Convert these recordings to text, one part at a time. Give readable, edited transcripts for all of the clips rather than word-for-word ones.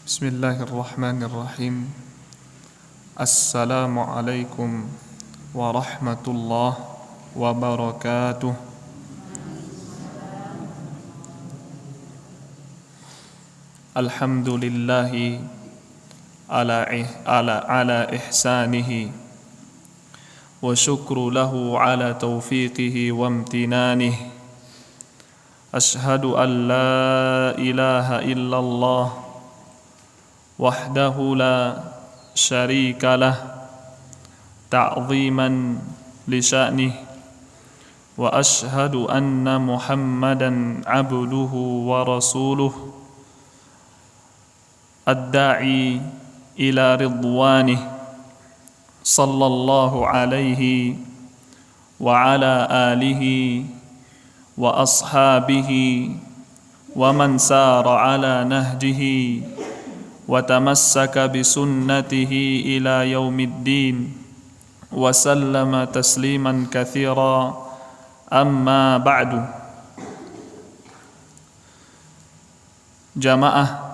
Bismillahirrahmanirrahim. Assalamualaikum warahmatullahi wabarakatuh. Alhamdulillahi ala ihsanihi wa syukru lahu ala taufiqihi wa amtinanihi. Ashhadu an la ilaha illallah wahdahu la syarika lah ta'ziman li sya'nih wa ashhadu anna Muhammadan abduhu wa rasuluh ad-da'i ila ridwanih sallallahu alaihi wa ala alihi wa ashabihi wa man sara ala nahjihi wa tamassaka bisunnatihi ila yaumiddin wa sallama tasliman katsira, amma ba'du. Jamaah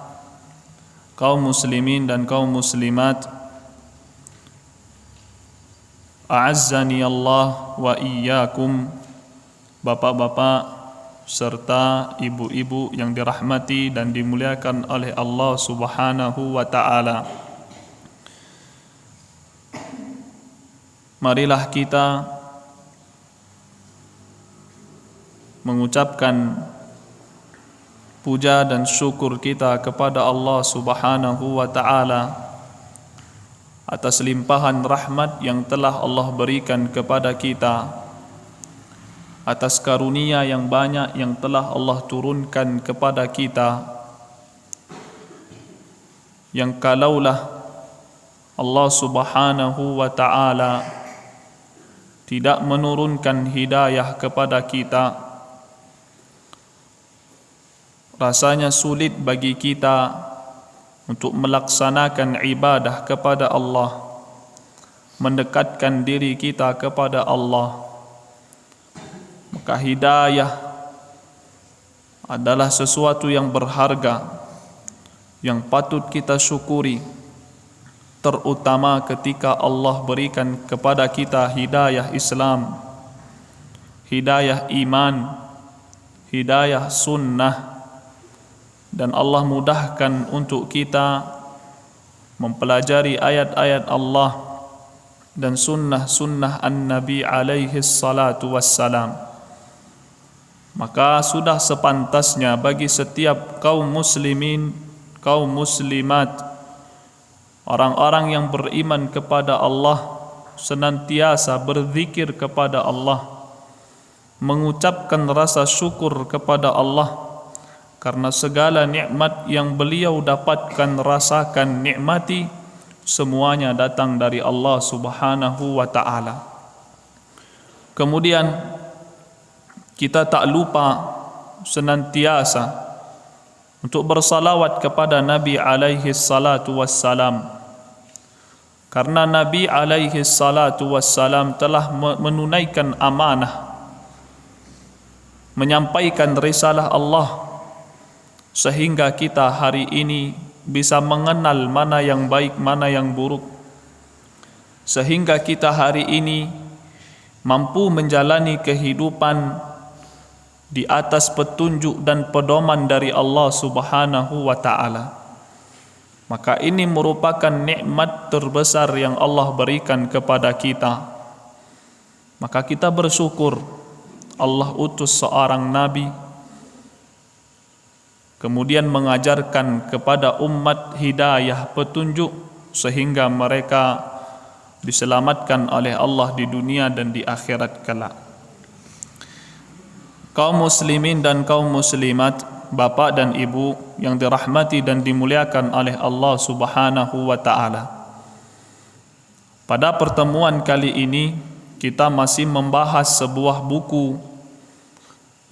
kaum muslimin dan kaum muslimat, a'azzani Allah wa iyyakum, bapak-bapak serta ibu-ibu yang dirahmati dan dimuliakan oleh Allah Subhanahu wa ta'ala. Marilah kita mengucapkan puja dan syukur kita kepada Allah Subhanahu wa ta'ala atas limpahan rahmat yang telah Allah berikan kepada kita, atas karunia yang banyak yang telah Allah turunkan kepada kita, yang kalaulah Allah Subhanahu wa ta'ala tidak menurunkan hidayah kepada kita, rasanya sulit bagi kita untuk melaksanakan ibadah kepada Allah, mendekatkan diri kita kepada Allah. Maka hidayah adalah sesuatu yang berharga, yang patut kita syukuri, terutama ketika Allah berikan kepada kita hidayah Islam, hidayah iman, hidayah sunnah, dan Allah mudahkan untuk kita mempelajari ayat-ayat Allah dan sunnah-sunnah An-Nabi alaihi salatu wassalam. Maka sudah sepantasnya bagi setiap kaum muslimin, kaum muslimat, orang-orang yang beriman kepada Allah, senantiasa berzikir kepada Allah, mengucapkan rasa syukur kepada Allah karena segala nikmat yang beliau dapatkan, rasakan, nikmati, semuanya datang dari Allah Subhanahu wa ta'ala. Kemudian kita tak lupa senantiasa untuk bersalawat kepada Nabi alaihi salatu wassalam, karena Nabi alaihi salatu wassalam telah menunaikan amanah, menyampaikan risalah Allah, sehingga kita hari ini bisa mengenal mana yang baik, mana yang buruk, sehingga kita hari ini mampu menjalani kehidupan di atas petunjuk dan pedoman dari Allah Subhanahu wa ta'ala. Maka ini merupakan nikmat terbesar yang Allah berikan kepada kita. Maka kita bersyukur Allah utus seorang Nabi, kemudian mengajarkan kepada umat hidayah, petunjuk, sehingga mereka diselamatkan oleh Allah di dunia dan di akhirat kelak. Kaum muslimin dan kaum muslimat, bapak dan ibu yang dirahmati dan dimuliakan oleh Allah Subhanahu wa ta'ala. Pada pertemuan kali ini kita masih membahas sebuah buku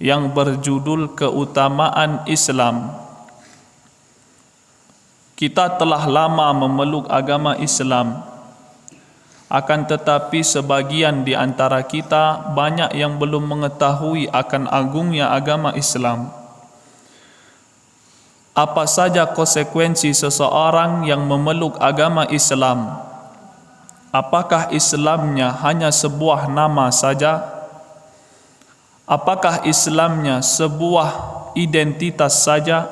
yang berjudul Keutamaan Islam. Kita telah lama memeluk agama Islam, akan tetapi sebagian di antara kita banyak yang belum mengetahui akan agungnya agama Islam. apa saja konsekuensi seseorang yang memeluk agama Islam? Apakah Islamnya hanya sebuah nama saja? Apakah Islamnya sebuah identitas saja?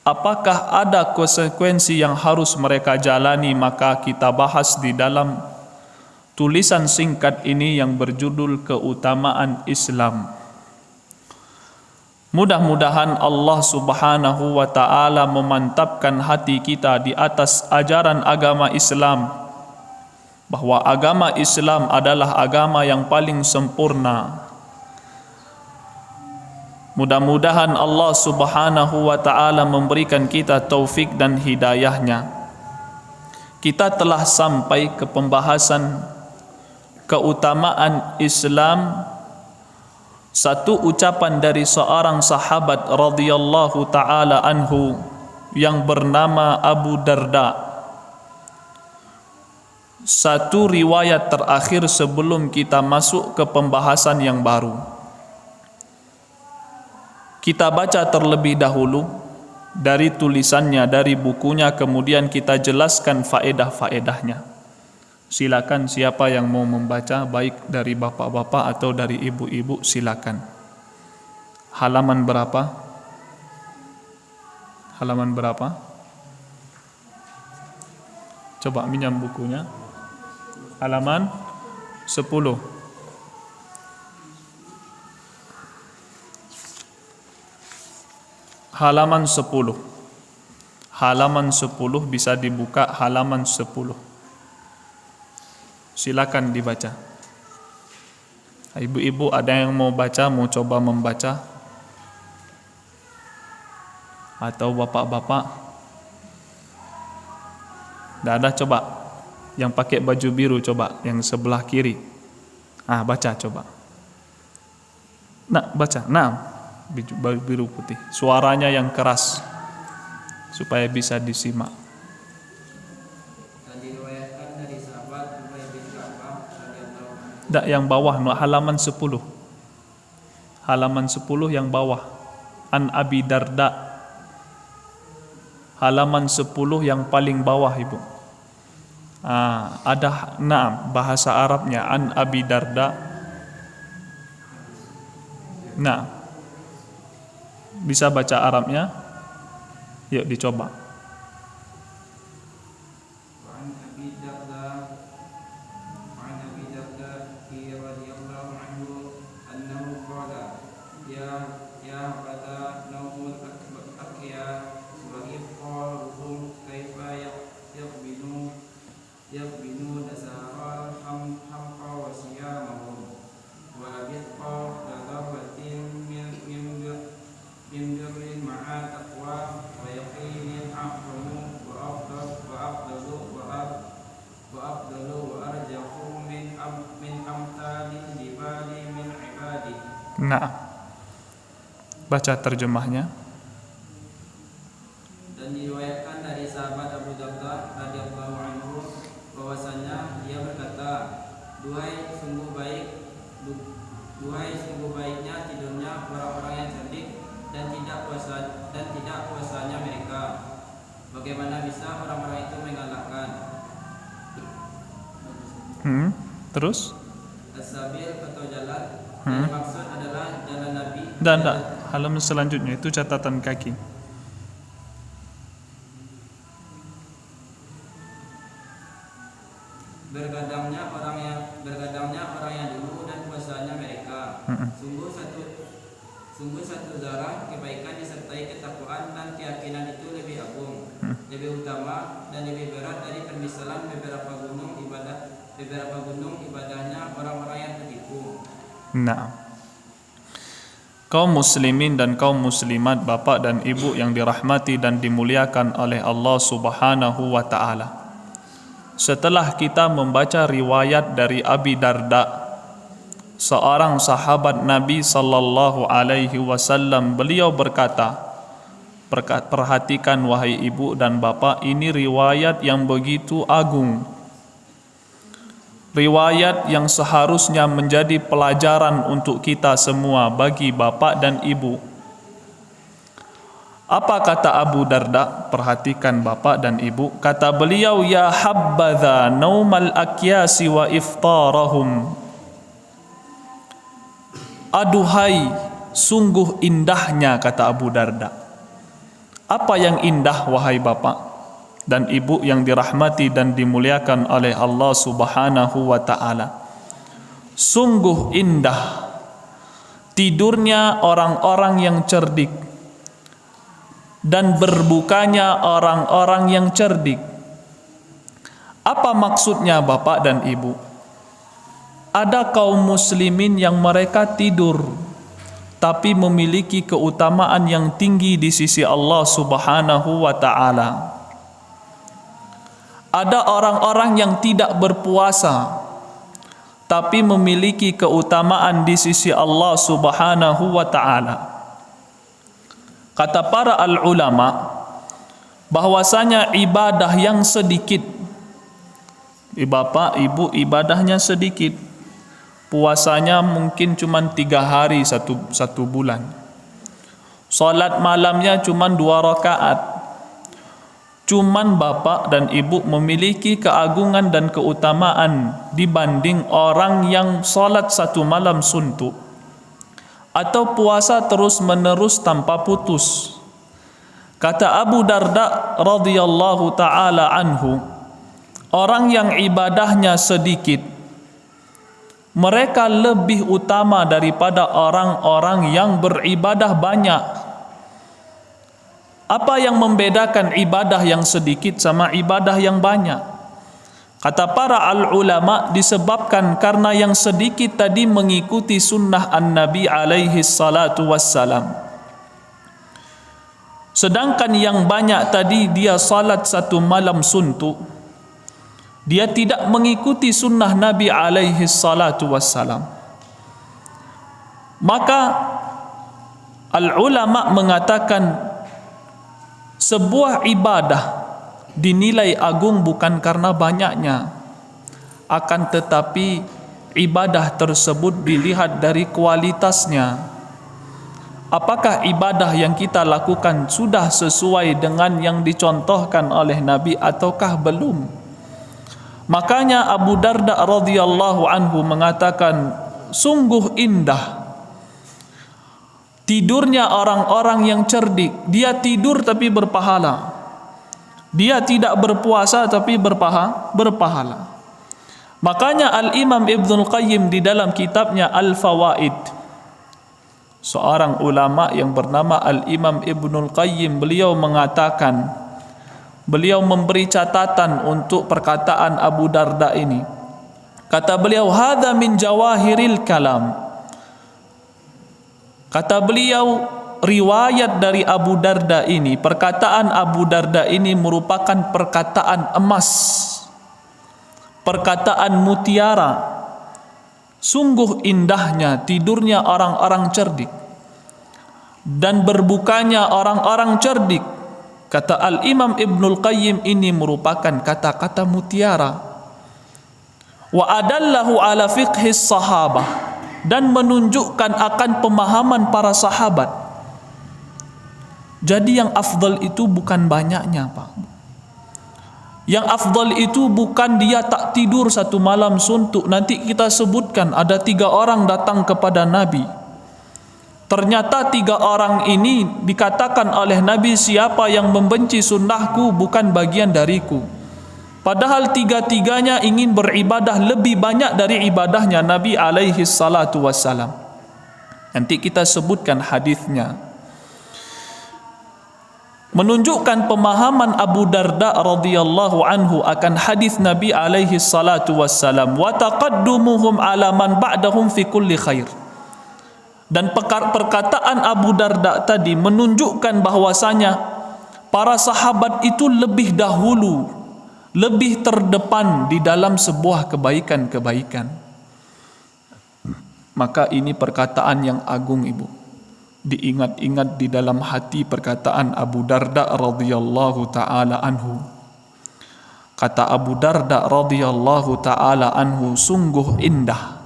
Apakah ada konsekuensi yang harus mereka jalani? Maka kita bahas di dalam tulisan singkat ini yang berjudul Keutamaan Islam. Mudah-mudahan Allah Subhanahu wa ta'ala memantapkan hati kita di atas ajaran agama Islam, bahwa agama Islam adalah agama yang paling sempurna. Mudah-mudahan Allah Subhanahu wa ta'ala memberikan kita taufik dan hidayahnya. Kita telah sampai ke pembahasan keutamaan Islam, satu ucapan dari seorang sahabat radhiyallahu taala anhu yang bernama Abu Darda. Satu riwayat terakhir sebelum kita masuk ke pembahasan yang baru. Kita baca terlebih dahulu dari tulisannya, dari bukunya, kemudian kita jelaskan faedah-faedahnya. Silakan siapa yang mau membaca, baik dari bapak-bapak atau dari ibu-ibu, silakan. Halaman berapa? Halaman berapa? Coba minjam bukunya. Halaman 10. Halaman 10. Halaman 10 bisa dibuka, halaman 10. Silakan dibaca. Ibu-ibu ada yang mau baca, mau coba membaca? Atau bapak-bapak? Tidak ada, coba. Yang pakai baju biru coba, yang sebelah kiri. Baca coba. Nah, baca. Nah, baju biru putih. Suaranya yang keras supaya bisa disimak. Yang bawah, halaman 10. Halaman 10 yang bawah. An Abi Darda. Halaman 10 yang paling bawah, Ibu. Ada bahasa Arabnya, An Abi Darda. Bisa baca Arabnya? Yuk dicoba. Baca terjemahnya. Dan diriwayatkan dari sahabat Abu Darda radhiyallahu anhu bahwasanya dia berkata, duhai sungguh baiknya tidurnya orang-orang yang cerdik dan tidak puasanya mereka. Bagaimana bisa orang-orang itu mengalahkan? Terus? As-sabil atau jalan yang maksud adalah jalan Nabi. Tidak. Halaman selanjutnya itu catatan kaki. Bergadangnya orang yang dulu dan puasanya mereka. Sungguh satu zarah kebaikan disertai ketakwaan dan keyakinan itu lebih agung, lebih utama dan lebih berat dari permisalan beberapa gunung ibadahnya orang-orang yang tertipu. Kaum muslimin dan kaum muslimat, bapak dan ibu yang dirahmati dan dimuliakan oleh Allah Subhanahu wa ta'ala. Setelah kita membaca riwayat dari Abi Darda, seorang sahabat Nabi sallallahu alaihi wasallam, beliau berkata, perhatikan wahai ibu dan bapak, ini riwayat yang begitu agung. Riwayat yang seharusnya menjadi pelajaran untuk kita semua, bagi bapak dan ibu. Apa kata Abu Darda? Perhatikan bapak dan ibu. Kata beliau, ya habbadha naumal akyasi wa iftarahum. Aduhai, sungguh indahnya, kata Abu Darda. Apa yang indah wahai bapak dan ibu yang dirahmati dan dimuliakan oleh Allah Subhanahu wa ta'ala? Sungguh indah tidurnya orang-orang yang cerdik dan berbukanya orang-orang yang cerdik. Apa maksudnya bapak dan ibu? Ada kaum muslimin yang mereka tidur tapi memiliki keutamaan yang tinggi di sisi Allah Subhanahu wa ta'ala. Ada orang-orang yang tidak berpuasa tapi memiliki keutamaan di sisi Allah Subhanahu wa ta'ala. Kata para al-ulama bahwasanya ibadah yang sedikit, bapak ibu ibadahnya sedikit, puasanya mungkin cuma 3 hari satu bulan, salat malamnya cuma 2 rakaat, cuman bapak dan ibu memiliki keagungan dan keutamaan dibanding orang yang salat 1 malam suntuk atau puasa terus menerus tanpa putus. Kata Abu Darda radhiyallahu ta'ala anhu, orang yang ibadahnya sedikit mereka lebih utama daripada orang-orang yang beribadah banyak. Apa yang membedakan ibadah yang sedikit sama ibadah yang banyak? Kata para al-ulama, disebabkan karena yang sedikit tadi mengikuti sunnah an-Nabi alaihi salatu wassalam. Sedangkan yang banyak tadi dia salat 1 malam suntuk, dia tidak mengikuti sunnah Nabi alaihi salatu wassalam. Maka al-ulama mengatakan sebuah ibadah dinilai agung bukan karena banyaknya, akan tetapi ibadah tersebut dilihat dari kualitasnya. Apakah ibadah yang kita lakukan sudah sesuai dengan yang dicontohkan oleh Nabi ataukah belum? Makanya Abu Darda radhiyallahu anhu mengatakan, sungguh indah tidurnya orang-orang yang cerdik. Dia tidur tapi berpahala. Dia tidak berpuasa tapi berpahala. Makanya Al-Imam Ibnul Qayyim di dalam kitabnya Al-Fawaid, seorang ulama yang bernama Al-Imam Ibnul Qayyim, beliau mengatakan, beliau memberi catatan untuk perkataan Abu Darda ini. Kata beliau, hadza min jawahiril kalam. Kata beliau, riwayat dari Abu Darda ini, perkataan Abu Darda ini merupakan perkataan emas, perkataan mutiara. Sungguh indahnya tidurnya orang-orang cerdik dan berbukanya orang-orang cerdik. Kata Al-Imam Ibnul Qayyim, ini merupakan kata-kata mutiara. Wa adallahu ala fiqhis sahabah, dan menunjukkan akan pemahaman para sahabat. Jadi yang afdal itu bukan banyaknya, Pak. Yang afdal itu bukan dia tak tidur 1 malam suntuk. Nanti kita sebutkan ada 3 orang datang kepada Nabi. Ternyata 3 orang ini dikatakan oleh Nabi, siapa yang membenci sunnahku bukan bagian dariku. Padahal 3-tiganya ingin beribadah lebih banyak dari ibadahnya Nabi alaihi salatu wassalam. Nanti kita sebutkan hadisnya. Menunjukkan pemahaman Abu Darda radhiyallahu anhu akan hadis Nabi alaihi salatu wassalam, wa taqaddumuhum ala man ba'dahum fi kulli khair. Dan perkataan Abu Darda tadi menunjukkan bahwasanya para sahabat itu lebih dahulu, lebih terdepan di dalam sebuah kebaikan-kebaikan. Maka ini perkataan yang agung, Ibu. Diingat-ingat di dalam hati perkataan Abu Darda radhiyallahu ta'ala anhu. Kata Abu Darda radhiyallahu ta'ala anhu, sungguh indah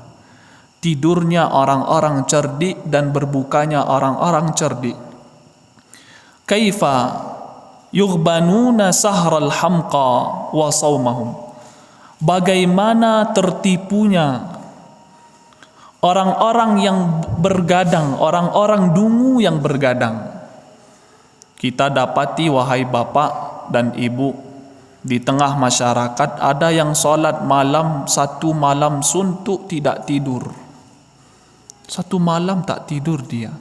tidurnya orang-orang cerdik dan berbukanya orang-orang cerdik. kaifa yughbanuna sahral hamqa wa saumahum. Bagaimana tertipunya orang-orang yang bergadang, orang-orang dungu yang bergadang. Kita dapati wahai bapak dan ibu, di tengah masyarakat ada yang solat malam, satu malam suntuk tidak tidur. Satu malam tak tidur dia.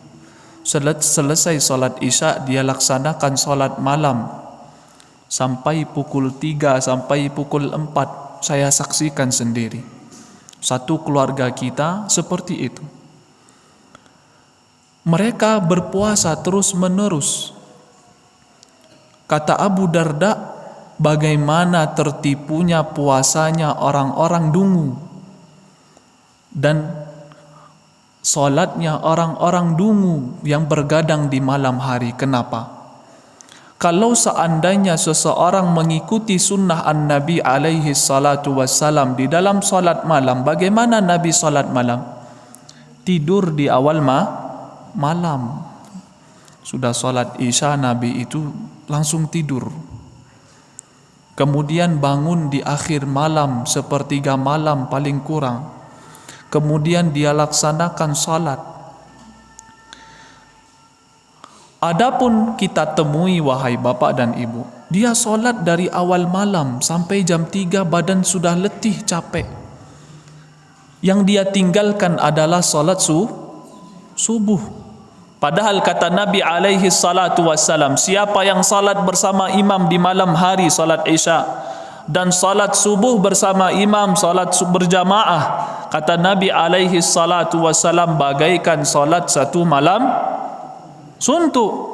Selesai solat isya dia laksanakan solat malam sampai pukul 3 sampai pukul 4. Saya saksikan sendiri. Satu keluarga kita seperti itu. Mereka berpuasa terus menerus. Kata Abu Darda, bagaimana tertipunya puasanya orang-orang dungu dan solatnya orang-orang dungu yang bergadang di malam hari. Kenapa? Kalau seandainya seseorang mengikuti sunnah An-Nabi alaihi salatu wassalam di dalam solat malam, bagaimana Nabi solat malam? Tidur di awal malam. Sudah solat isya, Nabi itu langsung tidur. Kemudian bangun di akhir malam, sepertiga malam paling kurang. Kemudian dia laksanakan salat. Adapun kita temui wahai bapak dan ibu, dia salat dari awal malam sampai jam 3 badan sudah letih capek. Yang dia tinggalkan adalah salat subuh. Padahal kata Nabi alaihi salatu wassalam, siapa yang salat bersama imam di malam hari salat isya dan salat subuh bersama imam salat berjamaah, kata Nabi alaihi salatu wassalam, bagaikan salat satu malam suntuk.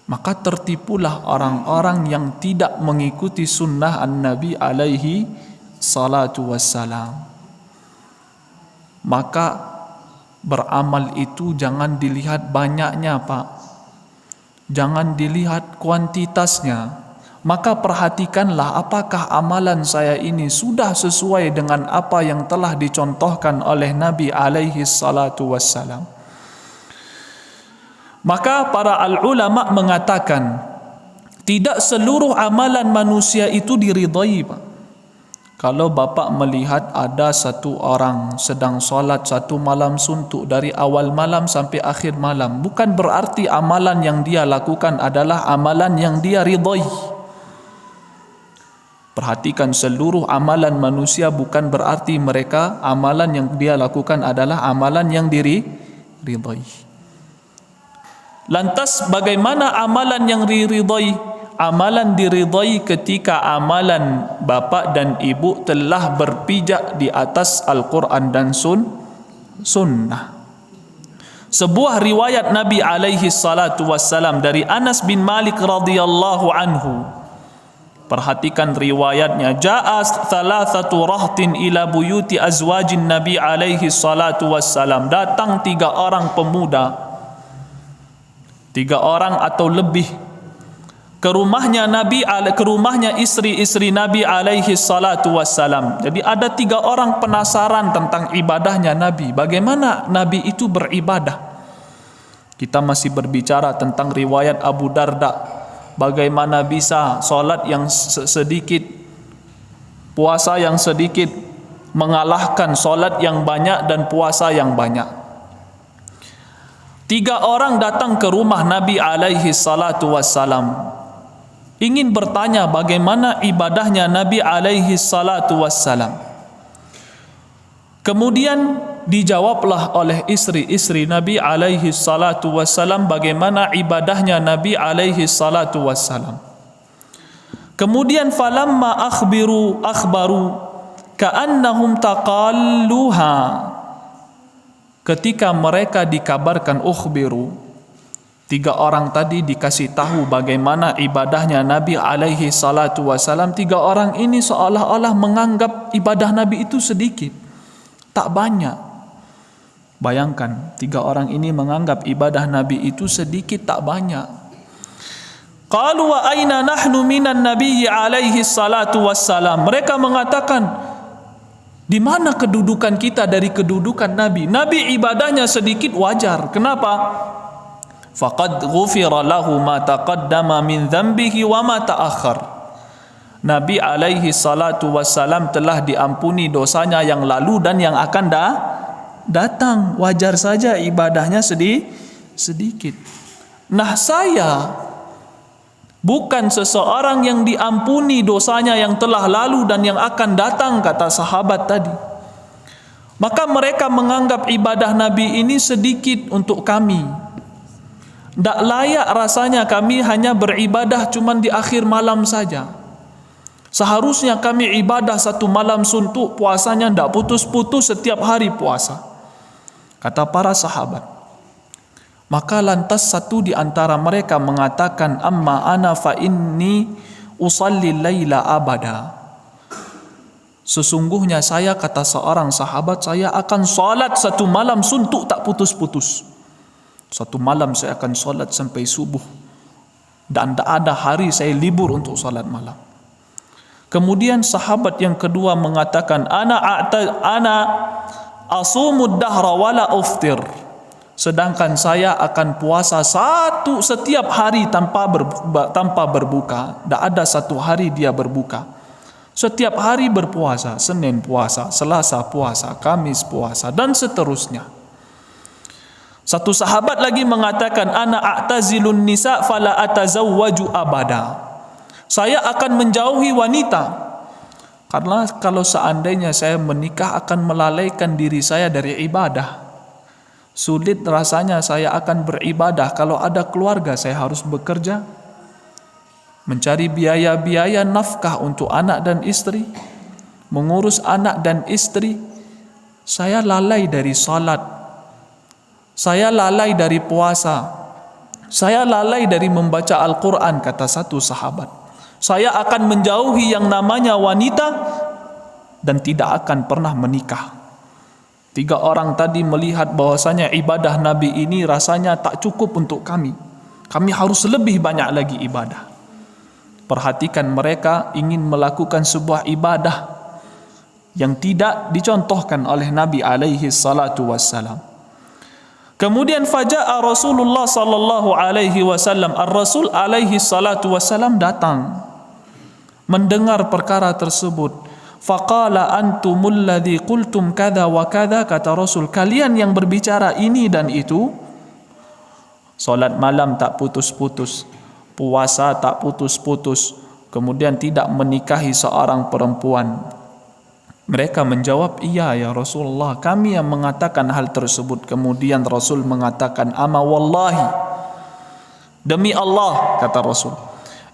Maka tertipulah orang-orang yang tidak mengikuti sunnah An-Nabi alaihi salatu wassalam. Maka beramal itu jangan dilihat banyaknya, Pak. Jangan dilihat kuantitasnya. Maka perhatikanlah apakah amalan saya ini sudah sesuai dengan apa yang telah dicontohkan oleh Nabi alaihi salatu wassalam. Maka para al-ulama mengatakan tidak seluruh amalan manusia itu diridai, Pak. Kalau bapak melihat ada satu orang sedang solat satu malam suntuk dari awal malam sampai akhir malam, bukan berarti amalan yang dia lakukan adalah amalan yang dia ridai. Perhatikan, seluruh amalan manusia bukan berarti mereka amalan yang dia lakukan adalah amalan yang diridai. Lantas bagaimana amalan yang diridai? Amalan diridai ketika amalan bapa dan ibu telah berpijak di atas Al-Quran dan sunnah. Sebuah riwayat Nabi alaihi salatu wassalam dari Anas bin Malik radhiyallahu anhu. Perhatikan riwayatnya. Ja'a thalathatu rahtin ila buyuti azwajin Nabi alaihi salatu wassalam. Datang 3 orang pemuda, 3 orang atau lebih, ke rumahnya Nabi, ke rumahnya istri-istri Nabi alaihi salatu wassalam. Jadi ada 3 orang penasaran tentang ibadahnya Nabi. Bagaimana Nabi itu beribadah? Kita masih berbicara tentang riwayat Abu Darda. Bagaimana bisa solat yang sedikit, puasa yang sedikit mengalahkan solat yang banyak dan puasa yang banyak. 3 orang datang ke rumah Nabi alaihi salatu wassalam, ingin bertanya bagaimana ibadahnya Nabi alaihi salatu wassalam. Kemudian dijawablah oleh istri-istri Nabi alaihi salatu wassalam bagaimana ibadahnya Nabi alaihi salatu wassalam. Kemudian falamma akhbaru ka'annahum taqalluha. Ketika mereka dikabarkan ukhbiru, 3 orang tadi dikasih tahu bagaimana ibadahnya Nabi alaihi salatu wassalam, 3 orang ini seolah-olah menganggap ibadah Nabi itu sedikit, tak banyak. Bayangkan, 3 orang ini menganggap ibadah Nabi itu sedikit, tak banyak. Qalu wa aina nahnu minan nabiyyi alaihi salatu wassalam. Mereka mengatakan, di mana kedudukan kita dari kedudukan Nabi? Nabi ibadahnya sedikit wajar. Kenapa? faqad ghufira lahu ma taqaddama min dhanbihi wa ma ta'akhkhar. Nabi alaihi salatu wassalam telah diampuni dosanya yang lalu dan yang akan datang. Wajar saja ibadahnya sedikit. Nah, saya bukan seseorang yang diampuni dosanya yang telah lalu dan yang akan datang, kata sahabat tadi. Maka mereka menganggap ibadah Nabi ini sedikit untuk kami. Tak layak rasanya kami hanya beribadah cuma di akhir malam saja. Seharusnya kami ibadah satu malam suntuk, puasanya tak putus-putus setiap hari puasa, kata para sahabat. Maka lantas satu di antara mereka mengatakan, amma ana fa inni usalli laila abada. Sesungguhnya saya, kata seorang sahabat, saya akan salat satu malam suntuk tak putus-putus. Satu malam saya akan salat sampai subuh, dan tak ada hari saya libur untuk salat malam. Kemudian sahabat yang kedua mengatakan, ana asumud dahra wala uftir. Sedangkan saya akan puasa setiap hari tanpa berbuka. Tak ada satu hari dia berbuka. Setiap hari berpuasa, Senin puasa, Selasa puasa, Kamis puasa, dan seterusnya. Satu sahabat lagi mengatakan, ana a'tazilun nisa fala atazawwaju abada. Saya akan menjauhi wanita, karena kalau seandainya saya menikah akan melalaikan diri saya dari ibadah. Sulit rasanya saya akan beribadah kalau ada keluarga, saya harus bekerja, mencari biaya-biaya nafkah untuk anak dan istri, mengurus anak dan istri. Saya lalai dari salat, saya lalai dari puasa, saya lalai dari membaca Al-Quran, kata satu sahabat. Saya akan menjauhi yang namanya wanita dan tidak akan pernah menikah. 3 orang tadi melihat bahwasanya ibadah Nabi ini rasanya tak cukup untuk kami. Kami harus lebih banyak lagi ibadah. Perhatikan, mereka ingin melakukan sebuah ibadah yang tidak dicontohkan oleh Nabi alaihi salatu wassalam. Kemudian faja'a Rasulullah sallallahu alaihi wasallam. Ar-Rasul alaihi salatu wassalam datang mendengar perkara tersebut. Faqala antumul ladzi qultum kadza wa kadza, kata Rasul, kalian yang berbicara ini dan itu. Salat malam tak putus-putus, puasa tak putus-putus, kemudian tidak menikahi seorang perempuan. Mereka menjawab, iya ya Rasulullah, kami yang mengatakan hal tersebut. Kemudian Rasul mengatakan, ama wallahi, demi Allah, kata Rasul,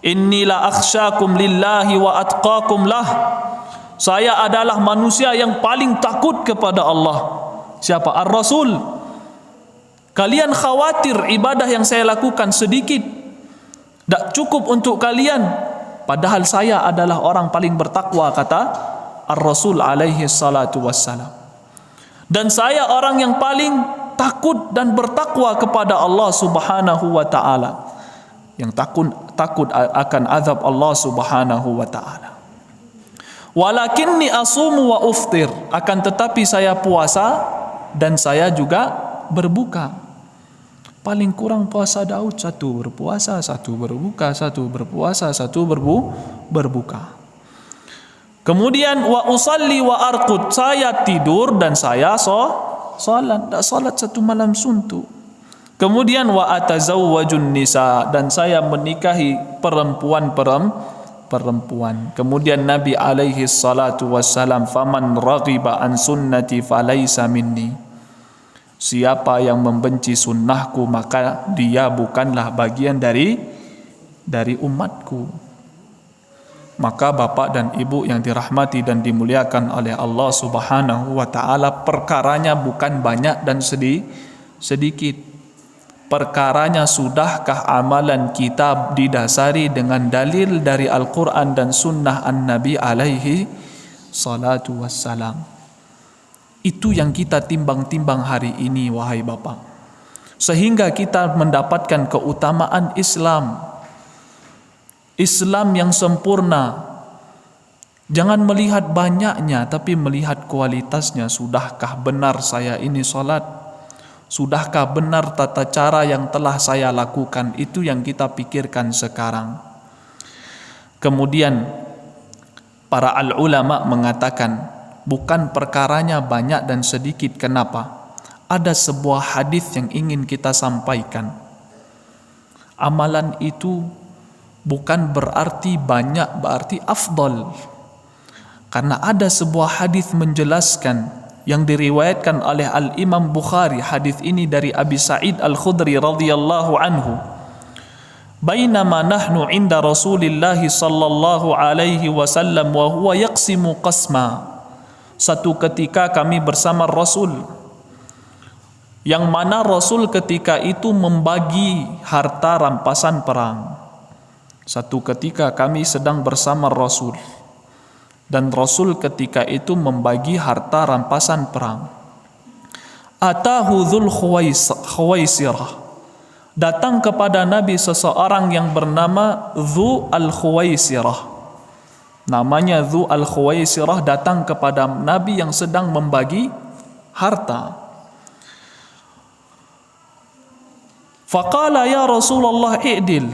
inni la akhsyakum lillahi wa atqakum lah. Saya adalah manusia yang paling takut kepada Allah. Siapa? Ar-Rasul. Kalian khawatir ibadah yang saya lakukan sedikit, tak cukup untuk kalian, padahal saya adalah orang paling bertakwa, kata Ar-Rasul alaihi salatu wassalam. Dan saya orang yang paling takut dan bertakwa kepada Allah subhanahu wa ta'ala, yang takut akan azab Allah subhanahu wa ta'ala. Walakinni asumu wa uftir, akan tetapi saya puasa dan saya juga berbuka. Paling kurang puasa Daud, 1 berpuasa, 1 berbuka, 1 berpuasa, 1 berbuka. Kemudian wa usalli wa arqud, saya tidur dan saya salat, tak salat 1 malam suntuk. Kemudian wa atazawwajun nisa, dan saya menikahi perempuan. Kemudian Nabi alaihi salatu wassalam, faman raghiba an sunnati falaysa minni, siapa yang membenci sunnahku maka dia bukanlah bagian dari umatku. Maka bapak dan ibu yang dirahmati dan dimuliakan oleh Allah subhanahu wa ta'ala, perkaranya bukan banyak dan sedikit. Perkaranya, sudahkah amalan kita didasari dengan dalil dari Al-Quran dan Sunnah An-Nabi alaihi salatu wassalam. Itu yang kita timbang-timbang hari ini, wahai Bapak, sehingga kita mendapatkan keutamaan Islam yang sempurna. Jangan melihat banyaknya, tapi melihat kualitasnya. Sudahkah benar saya ini salat? Sudahkah benar tata cara yang telah saya lakukan? Itu yang kita pikirkan sekarang. Kemudian para al-ulama mengatakan bukan perkaranya banyak dan sedikit. Kenapa? Ada sebuah hadis yang ingin kita sampaikan. Amalan itu bukan berarti banyak, berarti afdal. Karena ada sebuah hadis menjelaskan yang diriwayatkan oleh Al-Imam Bukhari. Hadis ini dari Abi Sa'id Al-Khudri radhiyallahu anhu. Bainama nahnu inda Rasulillah sallallahu alaihi wasallam wa huwa yaqsimu qasma. Satu ketika kami bersama Rasul, yang mana Rasul ketika itu membagi harta rampasan perang. Satu ketika kami sedang bersama Rasul, dan Rasul ketika itu membagi harta rampasan perang. Atahu dzul khuwaisirah. Datang kepada Nabi seseorang yang bernama Dzu al-Khuwaisirah. Namanya Dzu al-Khuwaisirah datang kepada Nabi yang sedang membagi harta. Faqala ya Rasulullah i'dil.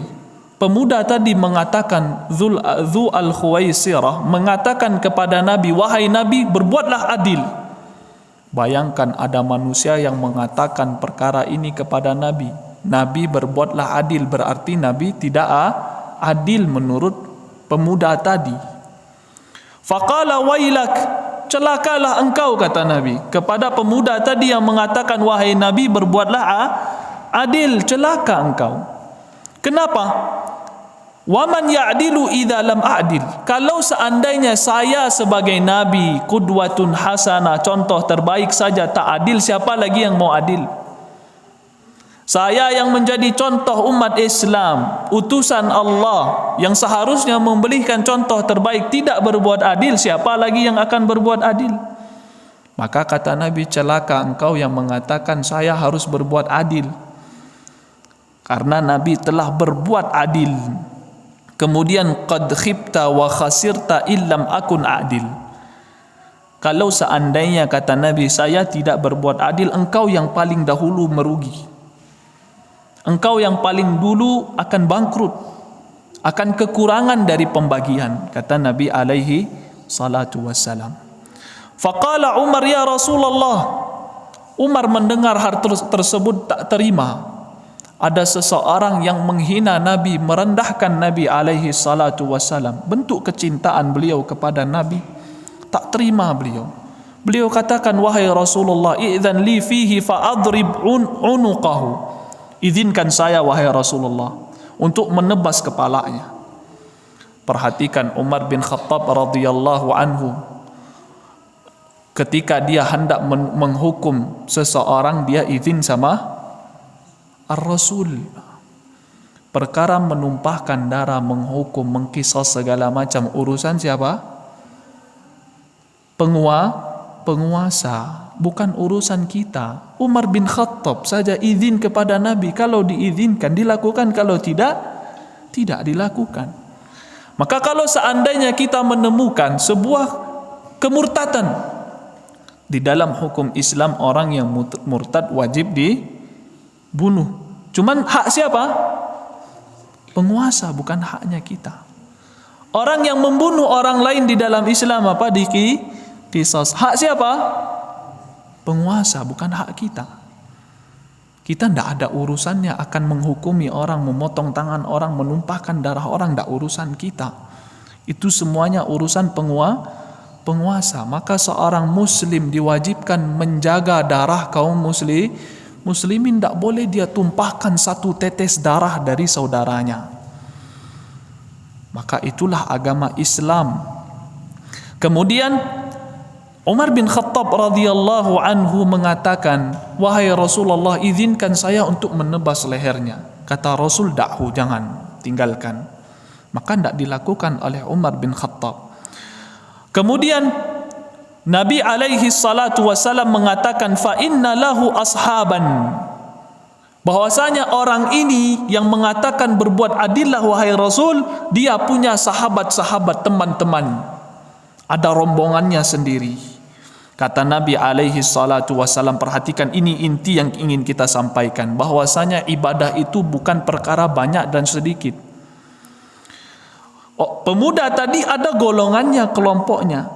Pemuda tadi mengatakan, Dzu al-Khuwaisirah mengatakan kepada Nabi, wahai Nabi, berbuatlah adil. Bayangkan ada manusia yang mengatakan perkara ini kepada Nabi. Nabi berbuatlah adil, berarti Nabi tidak adil menurut pemuda tadi. Faqala wailak, celakalah engkau, kata Nabi kepada pemuda tadi yang mengatakan, wahai Nabi, berbuatlah adil, celaka engkau. Kenapa? Waman ya'dilu idza lam a'dil. Kalau seandainya saya sebagai nabi, qudwatun hasanah, contoh terbaik saja, tak adil, siapa lagi yang mau adil? Saya yang menjadi contoh umat Islam, utusan Allah yang seharusnya memberikan contoh terbaik, tidak berbuat adil, siapa lagi yang akan berbuat adil? Maka kata Nabi, celaka engkau yang mengatakan saya harus berbuat adil. Karena Nabi telah berbuat adil. Kemudian qad khibta wa khasirta illam akun adil. Kalau seandainya, kata Nabi, saya tidak berbuat adil, engkau yang paling dahulu merugi. Engkau yang paling dulu akan bangkrut, akan kekurangan dari pembagian, kata Nabi alaihi salatu wassalam. Faqala Umar ya Rasulullah. Umar mendengar hal tersebut tak terima. Ada seseorang yang menghina Nabi, merendahkan Nabi alaihi salatu wassalam. Bentuk kecintaan beliau kepada Nabi, tak terima beliau. Beliau katakan, wahai Rasulullah, idzan li fihi fa adrib unuqahu. Izinkan saya, wahai Rasulullah, untuk menebas kepalanya. Perhatikan Umar bin Khattab radhiyallahu anhu, ketika dia hendak menghukum seseorang, dia izin sama Ar-Rasul. Perkara menumpahkan darah, menghukum, mengqisas segala macam, urusan siapa? Penguasa, bukan urusan kita. Umar bin Khattab saja izin kepada Nabi, kalau diizinkan dilakukan, kalau tidak dilakukan. Maka kalau seandainya kita menemukan sebuah kemurtadan di dalam hukum Islam, orang yang murtad wajib dibunuh. Cuman hak siapa? Penguasa, bukan haknya kita. Orang yang membunuh orang lain di dalam Islam apa? Qisas. Hak siapa? Penguasa, bukan hak kita. Kita tidak ada urusannya akan menghukumi orang, memotong tangan orang, menumpahkan darah orang, tidak urusan kita. Itu semuanya urusan penguasa. Maka seorang muslim diwajibkan menjaga darah kaum muslimin, tidak boleh dia tumpahkan satu tetes darah dari saudaranya. Maka itulah agama Islam. Kemudian Umar bin Khattab radhiyallahu anhu mengatakan, wahai Rasulullah, izinkan saya untuk menebas lehernya. Kata Rasul, dakhu, jangan, tinggalkan. Maka tidak dilakukan oleh Umar bin Khattab. Kemudian Nabi alaihi salatu wasalam mengatakan, fa inna lahu ashaban. Bahwasanya orang ini yang mengatakan berbuat adillah wahai Rasul, dia punya sahabat-sahabat, teman-teman. Ada rombongannya sendiri. Kata Nabi alaihi salatu wassalam, perhatikan ini inti yang ingin kita sampaikan, bahwasanya ibadah itu bukan perkara banyak dan sedikit. Pemuda tadi ada golongannya, kelompoknya.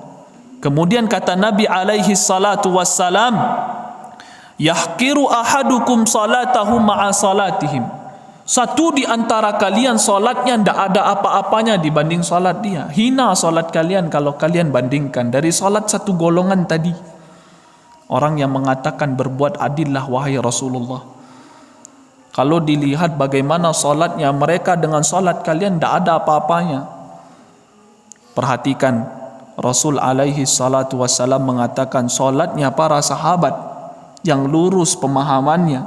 Kemudian kata Nabi alaihi salatu wassalam, yahqiru ahadukum salatahu ma'a salatihim. Satu di antara kalian solatnya tidak ada apa-apanya dibanding solat dia. Hina solat kalian kalau kalian bandingkan dari solat satu golongan tadi. Orang yang mengatakan berbuat adillah wahai Rasulullah. Kalau dilihat bagaimana solatnya mereka dengan solat kalian tidak ada apa-apanya. Perhatikan, Rasul alaihi salatu wassalam mengatakan solatnya para sahabat yang lurus pemahamannya,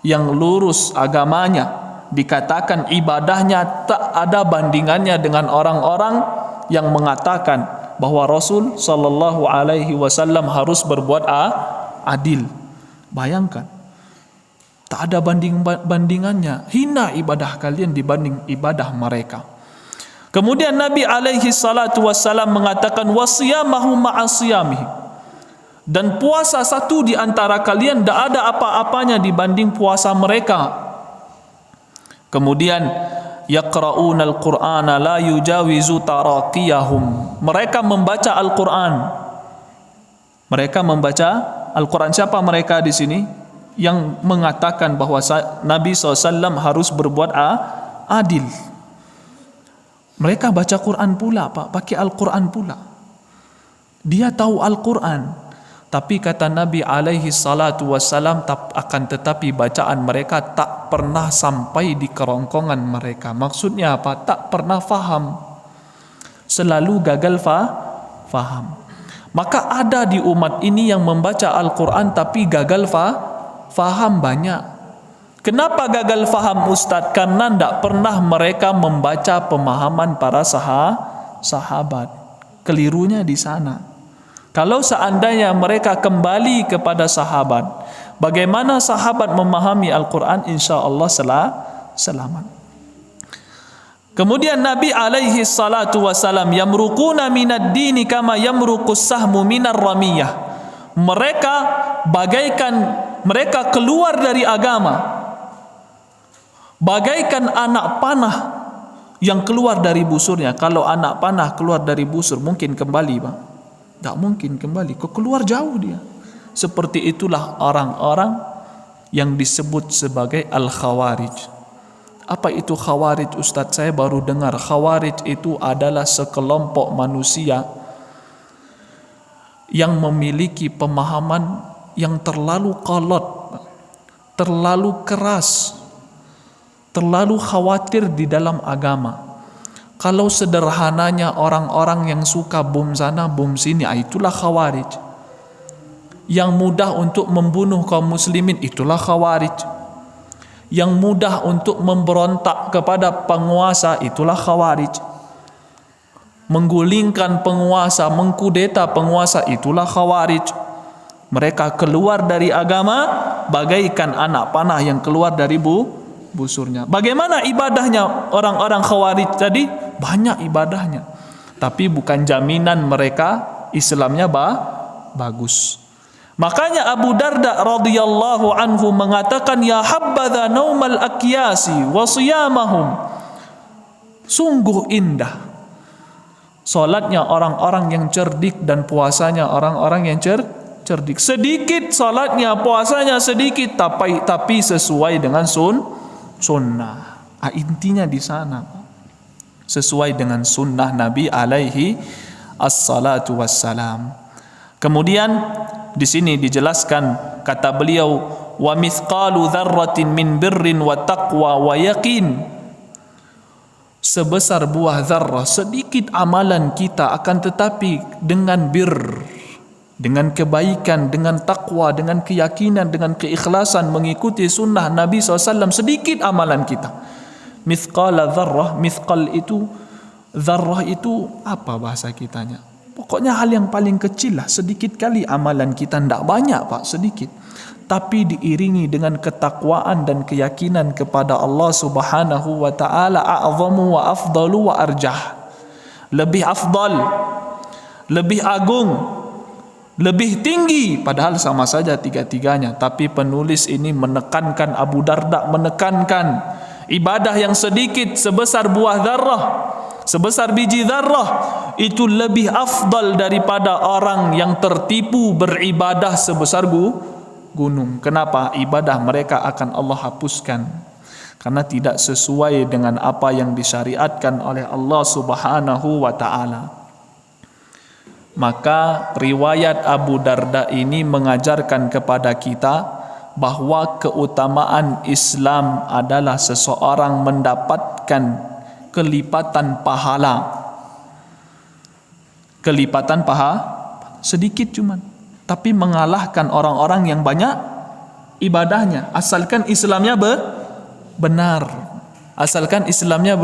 yang lurus agamanya, dikatakan ibadahnya tak ada bandingannya dengan orang-orang yang mengatakan bahwa Rasul sallallahu alaihi wasallam harus berbuat adil. Bayangkan, tak ada bandingannya. Hina ibadah kalian dibanding ibadah mereka. Kemudian Nabi alaihi salatu wassalam mengatakan wasiyamahu ma'asiyamihi, dan puasa satu di antara kalian tidak ada apa-apanya dibanding puasa mereka. Kemudian yaqra'unal qur'ana la yujawizu taraqiyahum, mereka membaca Al-Qur'an. Mereka membaca Al-Qur'an. Siapa mereka di sini? Yang mengatakan bahwa Nabi SAW harus berbuat adil. Mereka baca Quran pula, Pak, pakai Al-Quran pula. Dia tahu Al-Quran, tapi kata Nabi alaihi salatu wassalam, akan tetapi bacaan mereka tak pernah sampai di kerongkongan mereka. Maksudnya apa? Tak pernah faham. Selalu gagal faham. Maka ada di umat ini yang membaca Al-Quran tapi gagal faham banyak. Kenapa gagal faham Ustadz? Karena tidak pernah mereka membaca pemahaman para sahabat. Kelirunya di sana. Kalau seandainya mereka kembali kepada sahabat, bagaimana sahabat memahami Al-Quran, insya Allah selamat. Kemudian Nabi alaihi salatu wassalam, yamruquna minad dini kama yamruqus sahmu minar ramiyah. Mereka keluar dari agama bagaikan anak panah yang keluar dari busurnya. Kalau anak panah keluar dari busur, mungkin kembali, Pak? Tak mungkin kembali, kok keluar jauh dia. Seperti itulah orang-orang yang disebut sebagai Al-Khawarij. Apa itu Khawarij, Ustadz? Saya baru dengar. Khawarij itu adalah sekelompok manusia yang memiliki pemahaman yang terlalu kolot, terlalu keras, terlalu khawatir di dalam agama. Kalau sederhananya orang-orang yang suka bom sana bom sini, itulah Khawarij. Yang mudah untuk membunuh kaum muslimin, itulah Khawarij. Yang mudah untuk memberontak kepada penguasa, itulah Khawarij. Menggulingkan penguasa, mengkudeta penguasa, itulah Khawarij. Mereka keluar dari agama bagaikan anak panah yang keluar dari busurnya. Bagaimana ibadahnya orang-orang Khawarij tadi? Banyak ibadahnya, tapi bukan jaminan mereka Islamnya bagus. Makanya Abu Darda radhiyallahu anhu mengatakan, ya habbadha naumal akyasi wa siyamahum. Sungguh indah salatnya orang-orang yang cerdik dan puasanya orang-orang yang cerdik. Sedikit salatnya, puasanya sedikit, tapi sesuai dengan sunnah. Intinya di sana, sesuai dengan sunnah Nabi alaihi assalatu wassalam. Kemudian di sini dijelaskan, kata beliau, wa mithqalu dzarratin min birrin wa taqwa wa yaqin. Sebesar buah zarrah, sedikit amalan kita, akan tetapi dengan dengan kebaikan, dengan takwa, dengan keyakinan, dengan keikhlasan mengikuti sunnah Nabi SAW, sedikit amalan kita. Mithqala dzarrah, mithqal itu, zarrah itu apa bahasa kitanya? Pokoknya hal yang paling kecil lah, sedikit kali amalan kita, tidak banyak, Pak, sedikit. Tapi diiringi dengan ketakwaan dan keyakinan kepada Allah Subhanahu wa taala, a'zamu wa afdalu wa arjah. Lebih afdal, lebih agung, lebih tinggi, padahal sama saja tiga-tiganya. Tapi penulis ini menekankan, Abu Darda menekankan, ibadah yang sedikit sebesar buah zarrah, sebesar biji zarrah, itu lebih afdal daripada orang yang tertipu beribadah sebesar gunung. Kenapa? Ibadah mereka akan Allah hapuskan karena tidak sesuai dengan apa yang disyariatkan oleh Allah Subhanahu wa ta'ala. Maka riwayat Abu Darda ini mengajarkan kepada kita bahwa keutamaan Islam adalah seseorang mendapatkan kelipatan pahala. Kelipatan sedikit cuman, tapi mengalahkan orang-orang yang banyak ibadahnya, asalkan Islamnya benar. Asalkan Islamnya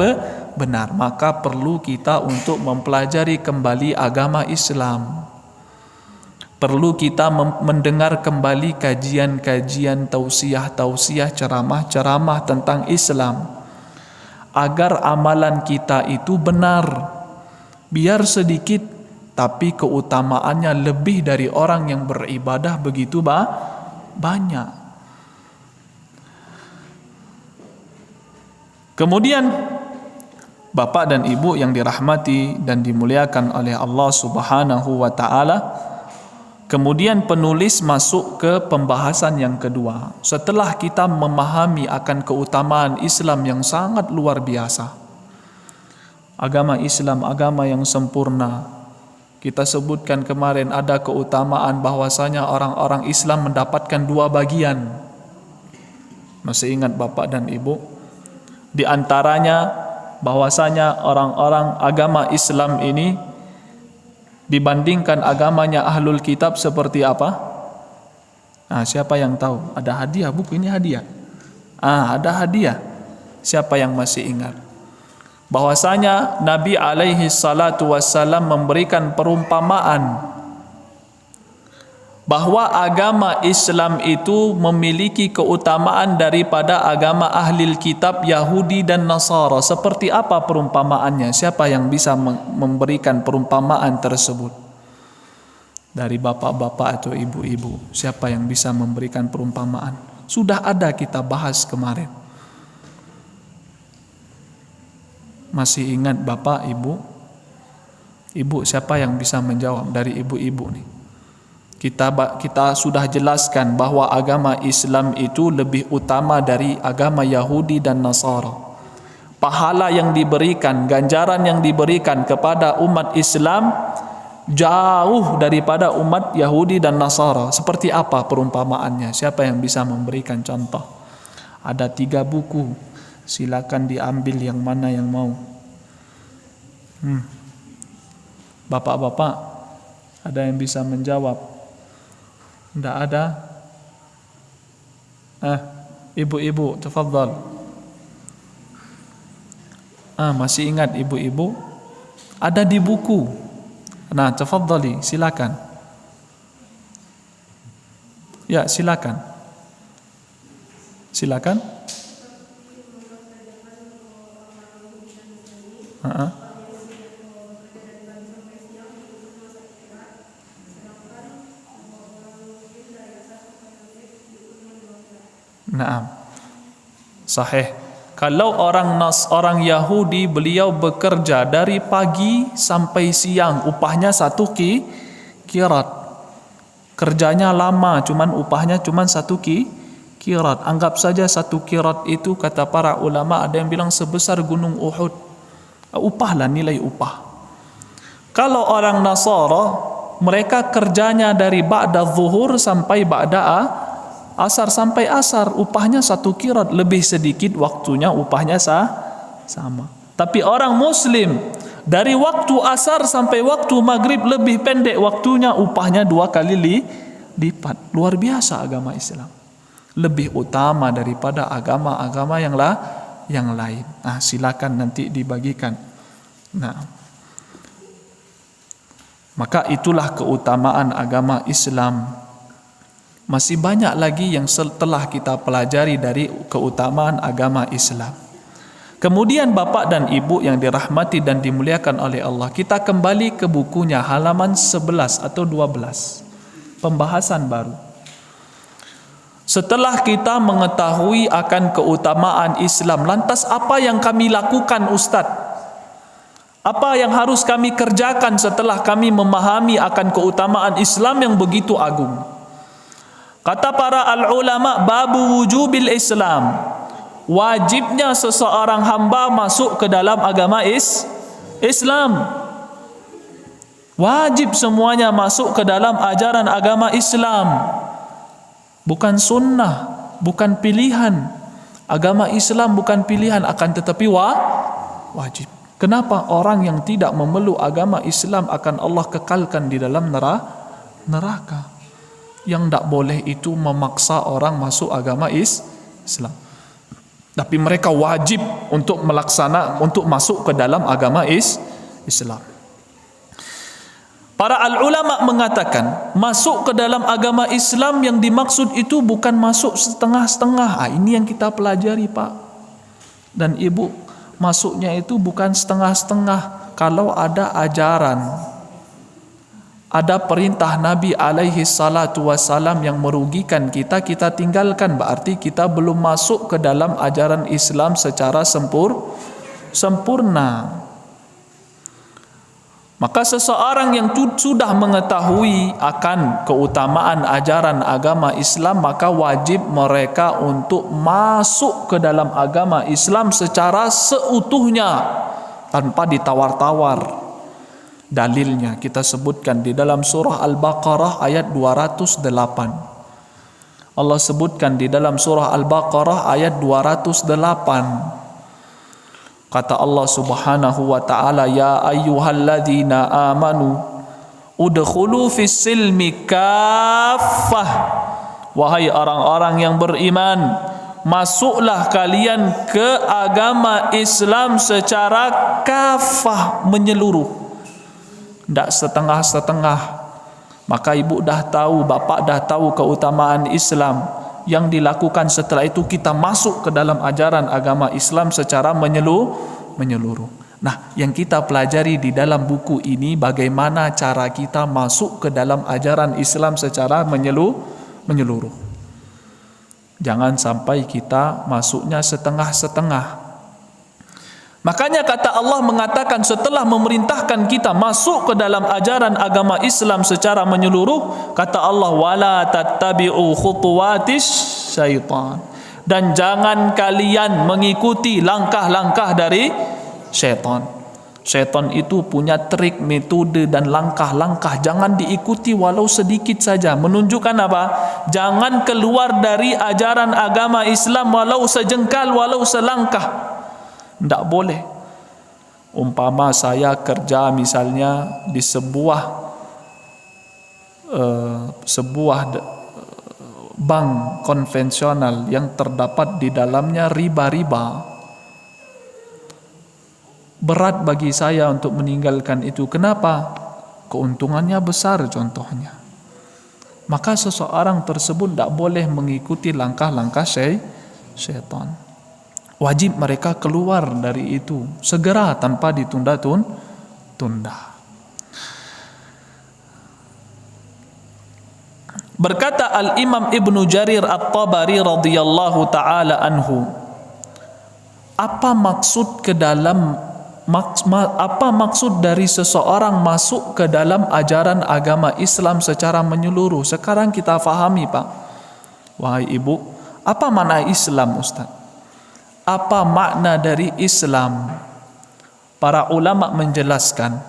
benar, maka perlu kita untuk mempelajari kembali agama Islam. Perlu kita mendengar kembali kajian-kajian, tausiah-tausiah, ceramah-ceramah tentang Islam, agar amalan kita itu benar. Biar sedikit, tapi keutamaannya lebih dari orang yang beribadah begitu banyak. Kemudian Bapak dan Ibu yang dirahmati dan dimuliakan oleh Allah Subhanahu wa ta'ala, kemudian penulis masuk ke pembahasan yang kedua. Setelah kita memahami akan keutamaan Islam yang sangat luar biasa, agama Islam agama yang sempurna. Kita sebutkan kemarin ada keutamaan bahwasanya orang-orang Islam mendapatkan dua bagian. Masih ingat Bapak dan Ibu? Di antaranya bahwasanya orang-orang agama Islam ini dibandingkan agamanya Ahlul Kitab seperti apa? Siapa yang tahu? Ada hadiah, buku ini hadiah. Ada hadiah. Siapa yang masih ingat? Bahwasanya Nabi alaihi salatu wassalam memberikan perumpamaan bahwa agama Islam itu memiliki keutamaan daripada agama Ahlul Kitab Yahudi dan Nasara. Seperti apa perumpamaannya? Siapa yang bisa memberikan perumpamaan tersebut? Dari bapak-bapak atau ibu-ibu, siapa yang bisa memberikan perumpamaan? Sudah ada kita bahas kemarin. Masih ingat Bapak, Ibu? Ibu, siapa yang bisa menjawab dari ibu-ibu nih? Kita sudah jelaskan bahwa agama Islam itu lebih utama dari agama Yahudi dan Nasara. Pahala yang diberikan, ganjaran yang diberikan kepada umat Islam jauh daripada umat Yahudi dan Nasara. Seperti apa perumpamaannya? Siapa yang bisa memberikan contoh? Ada 3 buku. Silakan diambil yang mana yang mau. Bapak-bapak, ada yang bisa menjawab? Tidak ada? Ibu-ibu, tafadhal. Masih ingat ibu-ibu? Ada di buku. Nah, tafadhali, silakan. Ya, silakan. Silakan. Naam. Sahih. Kalau orang Yahudi, beliau bekerja dari pagi sampai siang, upahnya 1 kirat. Kerjanya lama, cuman upahnya cuman 1 kirat. Anggap saja 1 kirat itu, kata para ulama, ada yang bilang sebesar gunung Uhud. Upahlah, nilai upah. Kalau orang Nasara, mereka kerjanya dari ba'da zuhur sampai ba'da asar, sampai asar, upahnya 1 kirat, lebih sedikit waktunya, upahnya sama. Tapi orang Muslim dari waktu asar sampai waktu maghrib lebih pendek waktunya, upahnya 2 kali lipat. Luar biasa agama Islam, lebih utama daripada agama-agama yang lain. Silakan nanti dibagikan. Maka itulah keutamaan agama Islam. Masih banyak lagi yang setelah kita pelajari dari keutamaan agama Islam. Kemudian Bapak dan Ibu yang dirahmati dan dimuliakan oleh Allah, kita kembali ke bukunya halaman 11 atau 12. pembahasan baru. Setelah kita mengetahui akan keutamaan Islam, lantas apa yang kami lakukan, Ustaz? Apa yang harus kami kerjakan setelah kami memahami akan keutamaan Islam yang begitu agung? Kata para al-ulama, babu wujubil Islam, wajibnya seseorang hamba masuk ke dalam agama Islam. Wajib semuanya masuk ke dalam ajaran agama Islam. Bukan sunnah, bukan pilihan. Agama Islam bukan pilihan, akan tetapi wajib. Kenapa orang yang tidak memeluk agama Islam akan Allah kekalkan di dalam neraka? Yang tidak boleh itu memaksa orang masuk agama Islam. Tapi mereka wajib untuk untuk masuk ke dalam agama Islam. Para al-ulama mengatakan, masuk ke dalam agama Islam yang dimaksud itu bukan masuk setengah-setengah. Ini yang kita pelajari, Pak dan Ibu. Masuknya itu bukan setengah-setengah. Kalau ada ajaran, ada perintah Nabi alaihi salatu wassalam yang merugikan kita, kita tinggalkan. Berarti kita belum masuk ke dalam ajaran Islam secara sempurna. Maka seseorang yang sudah mengetahui akan keutamaan ajaran agama Islam, maka wajib mereka untuk masuk ke dalam agama Islam secara seutuhnya, tanpa ditawar-tawar. Dalilnya kita sebutkan di dalam surah Al-Baqarah ayat 208. Allah sebutkan di dalam surah Al-Baqarah ayat 208. Kata Allah Subhanahu wa taala, ya ayyuhalladzina amanu udkhulu fis silmi kaffah. Wahai orang-orang yang beriman, masuklah kalian ke agama Islam secara kafah, menyeluruh. Tidak setengah-setengah. Maka ibu dah tahu, bapak dah tahu keutamaan Islam. Yang dilakukan setelah itu kita masuk ke dalam ajaran agama Islam secara menyeluruh. Nah, yang kita pelajari di dalam buku ini bagaimana cara kita masuk ke dalam ajaran Islam secara menyeluruh. Jangan sampai kita masuknya setengah-setengah. Makanya kata Allah mengatakan setelah memerintahkan kita masuk ke dalam ajaran agama Islam secara menyeluruh, kata Allah, wala tattabi'u khutuwatis syaitan, dan jangan kalian mengikuti langkah-langkah dari syaitan. Syaitan itu punya trik, metode dan langkah-langkah, jangan diikuti walau sedikit saja. Menunjukkan apa? Jangan keluar dari ajaran agama Islam walau sejengkal, walau selangkah. Tidak boleh. Umpama saya kerja misalnya di sebuah bank konvensional yang terdapat di dalamnya riba-riba. Berat bagi saya untuk meninggalkan itu. Kenapa? Keuntungannya besar contohnya. Maka seseorang tersebut tidak boleh mengikuti langkah-langkah syaitan. Wajib mereka keluar dari itu segera tanpa ditunda-tunda. Berkata Al-Imam Ibnu Jarir At-Tabari radhiyallahu taala anhu, apa maksud dari seseorang masuk ke dalam ajaran agama Islam secara menyeluruh? Sekarang kita fahami, Pak. Wahai Ibu, apa makna Islam, Ustaz? Apa makna dari Islam? Para ulama menjelaskan,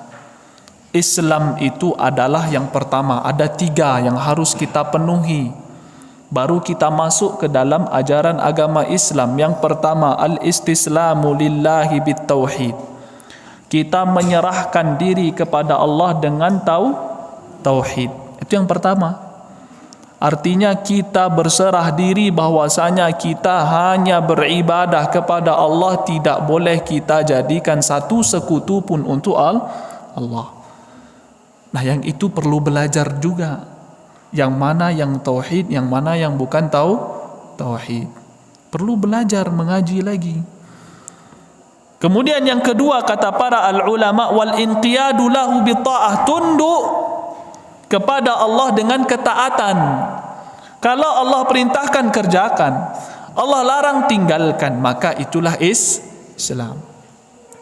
Islam itu adalah yang pertama, ada 3 yang harus kita penuhi baru kita masuk ke dalam ajaran agama Islam. Yang pertama, al-istislamu lillahi bitauhid. Kita menyerahkan diri kepada Allah dengan tauhid. Itu yang pertama. Artinya kita berserah diri bahwasanya kita hanya beribadah kepada Allah, tidak boleh kita jadikan satu sekutu pun untuk Allah. Nah, yang itu perlu belajar juga. Yang mana yang tauhid, yang mana yang bukan tauhid. Perlu belajar, mengaji lagi. Kemudian yang kedua kata para al-ulama, wal inqiyadu lahu bi ta'ah, tunduk kepada Allah dengan ketaatan. Kalau Allah perintahkan, kerjakan. Allah larang, tinggalkan. Maka itulah Islam.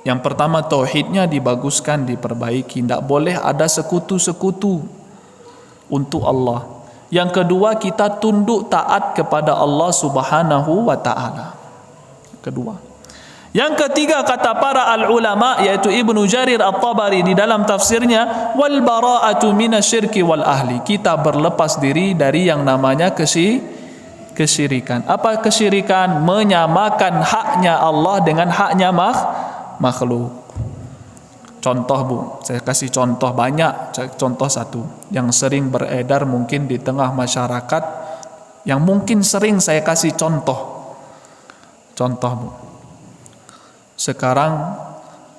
Yang pertama, tauhidnya dibaguskan, diperbaiki. Tidak boleh ada sekutu-sekutu untuk Allah. Yang kedua, kita tunduk taat kepada Allah Subhanahu wa ta'ala. Kedua. Yang ketiga, kata para al-ulama, yaitu Ibnu Jarir At-Tabari di dalam tafsirnya, wal bara'atu minasyirki wal ahli. Kita berlepas diri dari yang namanya kesyirikan. Apa kesyirikan? Menyamakan haknya Allah dengan haknya makhluk. Contoh Bu, saya kasih contoh banyak. Contoh satu yang sering beredar mungkin di tengah masyarakat, yang mungkin sering saya kasih contoh Bu. Sekarang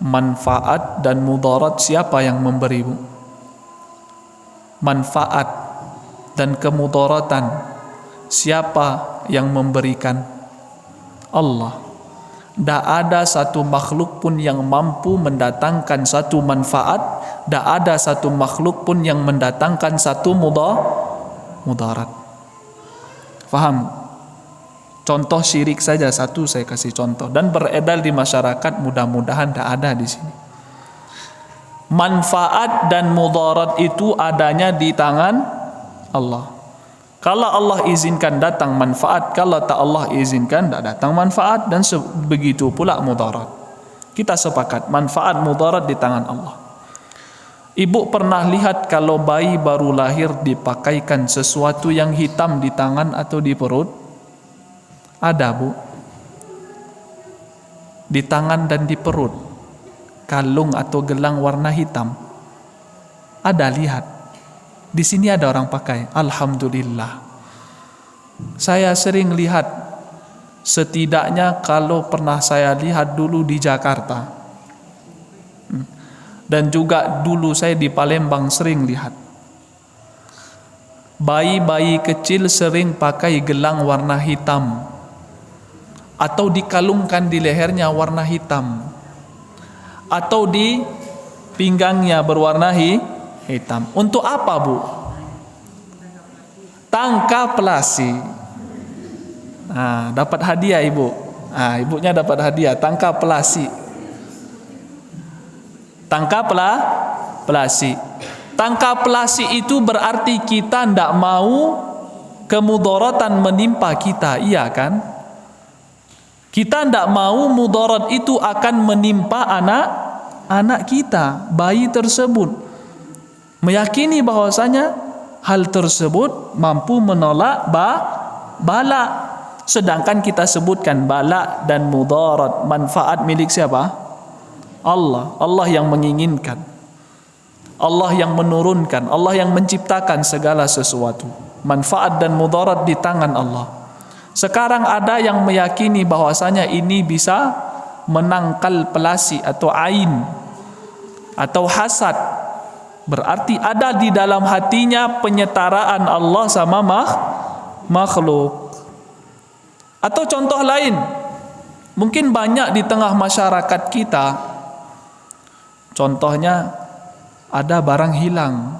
manfaat dan mudarat siapa yang memberi Bu? Manfaat dan kemudaratan siapa yang memberikan? Allah. Tak ada satu makhluk pun yang mampu mendatangkan satu manfaat. Tak ada satu makhluk pun yang mendatangkan satu mudarat. Faham? Contoh syirik saja satu saya kasih contoh, dan beredar di masyarakat, mudah-mudahan tak ada di sini. Manfaat dan mudarat itu adanya di tangan Allah. Kalau Allah izinkan datang manfaat, kalau tak Allah izinkan tak datang manfaat, dan begitu pula mudarat. Kita sepakat manfaat mudarat di tangan Allah. Ibu pernah lihat kalau bayi baru lahir dipakaikan sesuatu yang hitam di tangan atau di perut? Ada Bu, di tangan dan di perut, kalung atau gelang warna hitam. Ada, lihat. Di sini ada orang pakai. Alhamdulillah. Saya sering lihat, setidaknya kalau pernah saya lihat dulu di Jakarta, dan juga dulu saya di Palembang sering lihat. Bayi-bayi kecil sering pakai gelang warna hitam, atau dikalungkan di lehernya warna hitam, atau di pinggangnya berwarna hitam. Untuk apa Bu? Tangka pelasi. Dapat hadiah ibu. Ibunya dapat hadiah tangka pelasi. Tangka pelasi. Tangka pelasi itu berarti kita tidak mau kemudaratan menimpa kita, iya kan? Kita tidak mau mudarat itu akan menimpa anak kita, bayi tersebut. Meyakini bahwasanya hal tersebut mampu menolak bala. Sedangkan kita sebutkan bala dan mudarat, manfaat milik siapa? Allah. Allah yang menginginkan, Allah yang menurunkan, Allah yang menciptakan segala sesuatu. Manfaat dan mudarat di tangan Allah. Sekarang ada yang meyakini bahwasanya ini bisa menangkal pelasi atau ain atau hasad. Berarti ada di dalam hatinya penyetaraan Allah sama makhluk. Atau contoh lain, mungkin banyak di tengah masyarakat kita. Contohnya ada barang hilang,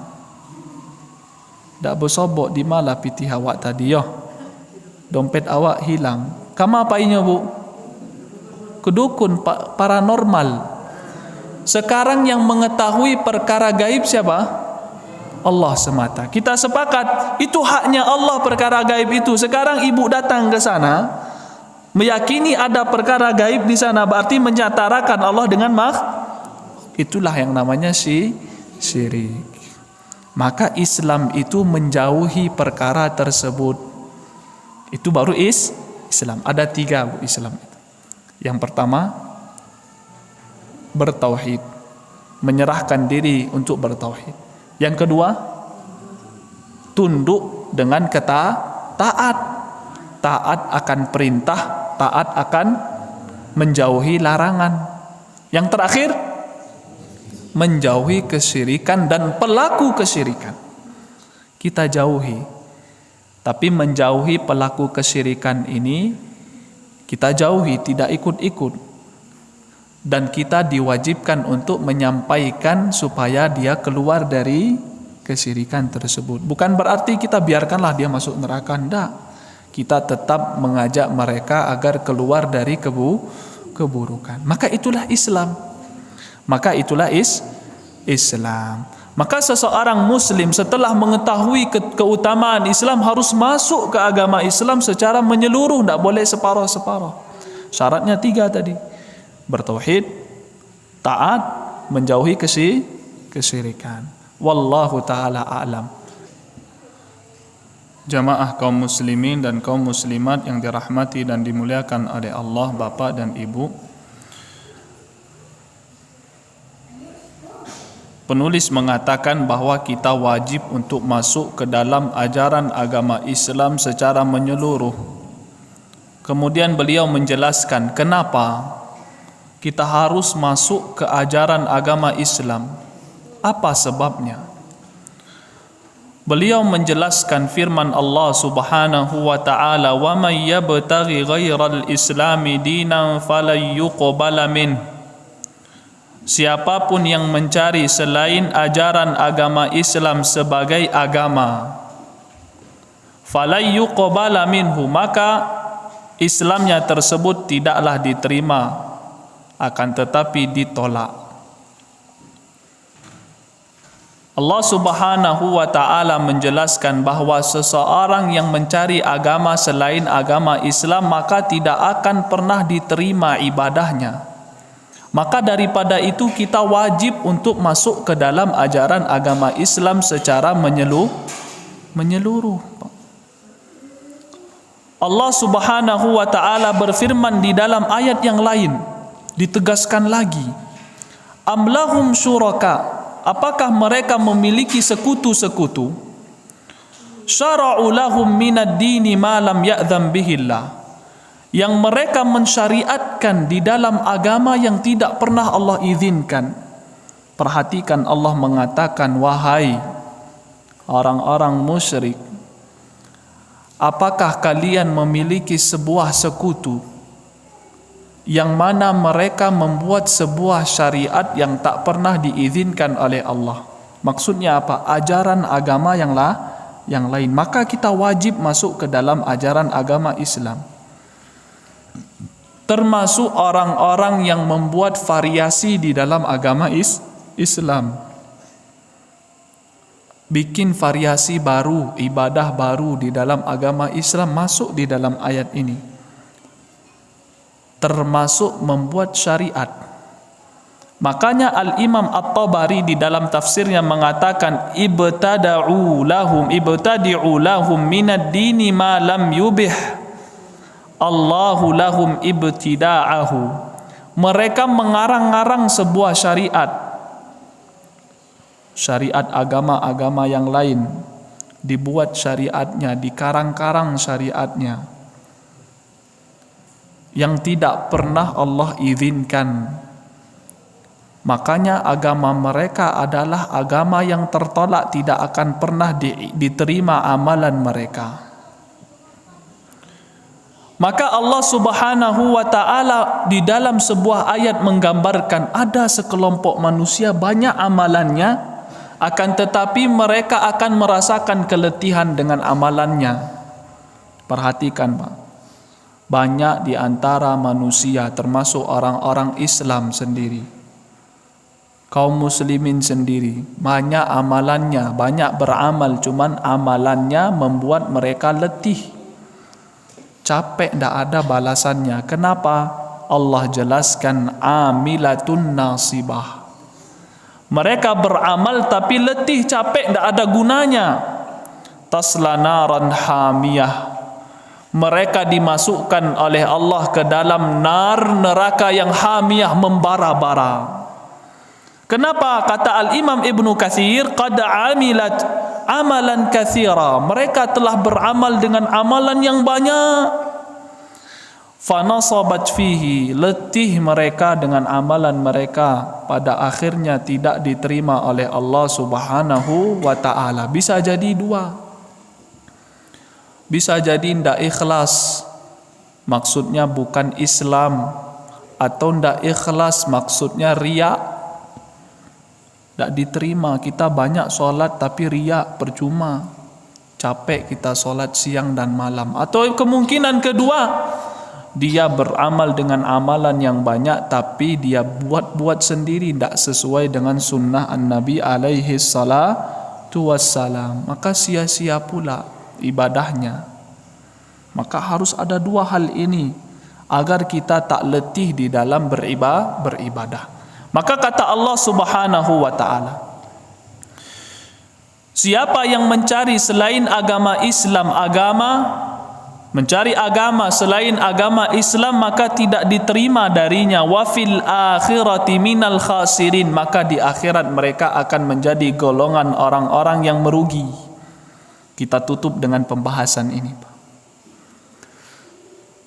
dak bersobok di mana piti awak tadi yo. Dompet awak hilang. Kamu apainya Bu? Kedukun paranormal. Sekarang yang mengetahui perkara gaib siapa? Allah semata. Kita sepakat itu haknya Allah perkara gaib itu. Sekarang ibu datang ke sana, meyakini ada perkara gaib di sana, berarti menyatarakan Allah dengan itulah yang namanya syirik. Maka Islam itu menjauhi perkara tersebut. Itu baru Islam. Ada 3 Bu Islam itu. Yang pertama, bertauhid, menyerahkan diri untuk bertauhid. Yang kedua, tunduk dengan taat akan perintah, taat akan menjauhi larangan. Yang terakhir, menjauhi kesyirikan dan pelaku kesyirikan. Kita jauhi. Tapi menjauhi pelaku kesyirikan ini kita jauhi, tidak ikut-ikut. Dan kita diwajibkan untuk menyampaikan supaya dia keluar dari kesyirikan tersebut. Bukan berarti kita biarkanlah dia masuk neraka, enggak. Kita tetap mengajak mereka agar keluar dari keburukan. Maka itulah Islam. Islam. Maka seseorang muslim setelah mengetahui keutamaan Islam harus masuk ke agama Islam secara menyeluruh, tidak boleh separuh-separuh. Syaratnya 3 tadi. Bertauhid, taat, menjauhi kesyirikan. Wallahu taala a'lam. Jamaah kaum muslimin dan kaum muslimat yang dirahmati dan dimuliakan oleh Allah, Bapak dan Ibu. Penulis mengatakan bahwa kita wajib untuk masuk ke dalam ajaran agama Islam secara menyeluruh. Kemudian beliau menjelaskan kenapa kita harus masuk ke ajaran agama Islam. Apa sebabnya? Beliau menjelaskan firman Allah Subhanahu wa taala, "Wa may yabtaghi ghairal islami dinan falan yuqbala min." Siapapun yang mencari selain ajaran agama Islam sebagai agama, falan yuqbala minhu, maka Islamnya tersebut tidaklah diterima, akan tetapi ditolak. Allah Subhanahu wa taala menjelaskan bahawa seseorang yang mencari agama selain agama Islam maka tidak akan pernah diterima ibadahnya. Maka daripada itu kita wajib untuk masuk ke dalam ajaran agama Islam secara menyeluruh. Allah Subhanahu wa taala berfirman di dalam ayat yang lain, ditegaskan lagi, "Am lahum syuraka?" Apakah mereka memiliki sekutu-sekutu? Syara'u lahum minad dini ma lam ya'dzam bihillah, yang mereka mensyariatkan di dalam agama yang tidak pernah Allah izinkan. Perhatikan, Allah mengatakan, wahai orang-orang musyrik, apakah kalian memiliki sebuah sekutu yang mana mereka membuat sebuah syariat yang tak pernah diizinkan oleh Allah? Maksudnya apa? Ajaran agama yang lain. Maka kita wajib masuk ke dalam ajaran agama Islam. Termasuk orang-orang yang membuat variasi di dalam agama Islam. Bikin variasi baru, ibadah baru di dalam agama Islam masuk di dalam ayat ini. Termasuk membuat syariat. Makanya Al-Imam At-Tabari di dalam tafsirnya mengatakan, ibtadi'u lahum minad dini ma lam yubih Allahu lahum ibtida'ahu. Mereka mengarang-arang sebuah syariat agama-agama yang lain, dibuat syariatnya, dikarang-karang syariatnya yang tidak pernah Allah izinkan. Makanya agama mereka adalah agama yang tertolak, tidak akan pernah diterima amalan mereka. Maka Allah Subhanahu wa taala di dalam sebuah ayat menggambarkan ada sekelompok manusia banyak amalannya, akan tetapi mereka akan merasakan keletihan dengan amalannya. Perhatikan, Pak. Banyak di antara manusia, termasuk orang-orang Islam sendiri, kaum muslimin sendiri, banyak amalannya, banyak beramal, cuman amalannya membuat mereka letih, capek, tidak ada balasannya. Kenapa? Allah jelaskan, amilatun nasibah. Mereka beramal tapi letih, capek, tidak ada gunanya. Tasla naran hamiyah. Mereka dimasukkan oleh Allah ke dalam neraka yang hamiyah, membara-bara. Kenapa? Kata Al-Imam Ibnu Katsir, qad amilat amalan katsira. Mereka telah beramal dengan amalan yang banyak. Fanasabat fihi, letih mereka dengan amalan mereka, pada akhirnya tidak diterima oleh Allah Subhanahu wa taala. Bisa jadi dua. Bisa jadi tidak ikhlas, maksudnya bukan Islam, atau tidak ikhlas maksudnya riya. tak diterima. Kita banyak solat tapi riak, percuma. Capek kita solat siang dan malam. Atau kemungkinan kedua, dia beramal dengan amalan yang banyak tapi dia buat-buat sendiri, tak sesuai dengan sunnah An-Nabi alaihi salatu wassalam. Maka sia-sia pula ibadahnya. Maka harus ada dua hal ini agar kita tak letih di dalam beribadah. Maka kata Allah Subhanahu wa ta'ala, siapa yang mencari selain agama Islam mencari agama selain agama Islam, maka tidak diterima darinya. Wa fil akhirati minal khasirin, maka di akhirat mereka akan menjadi golongan orang-orang yang merugi. Kita tutup dengan pembahasan ini, Pak.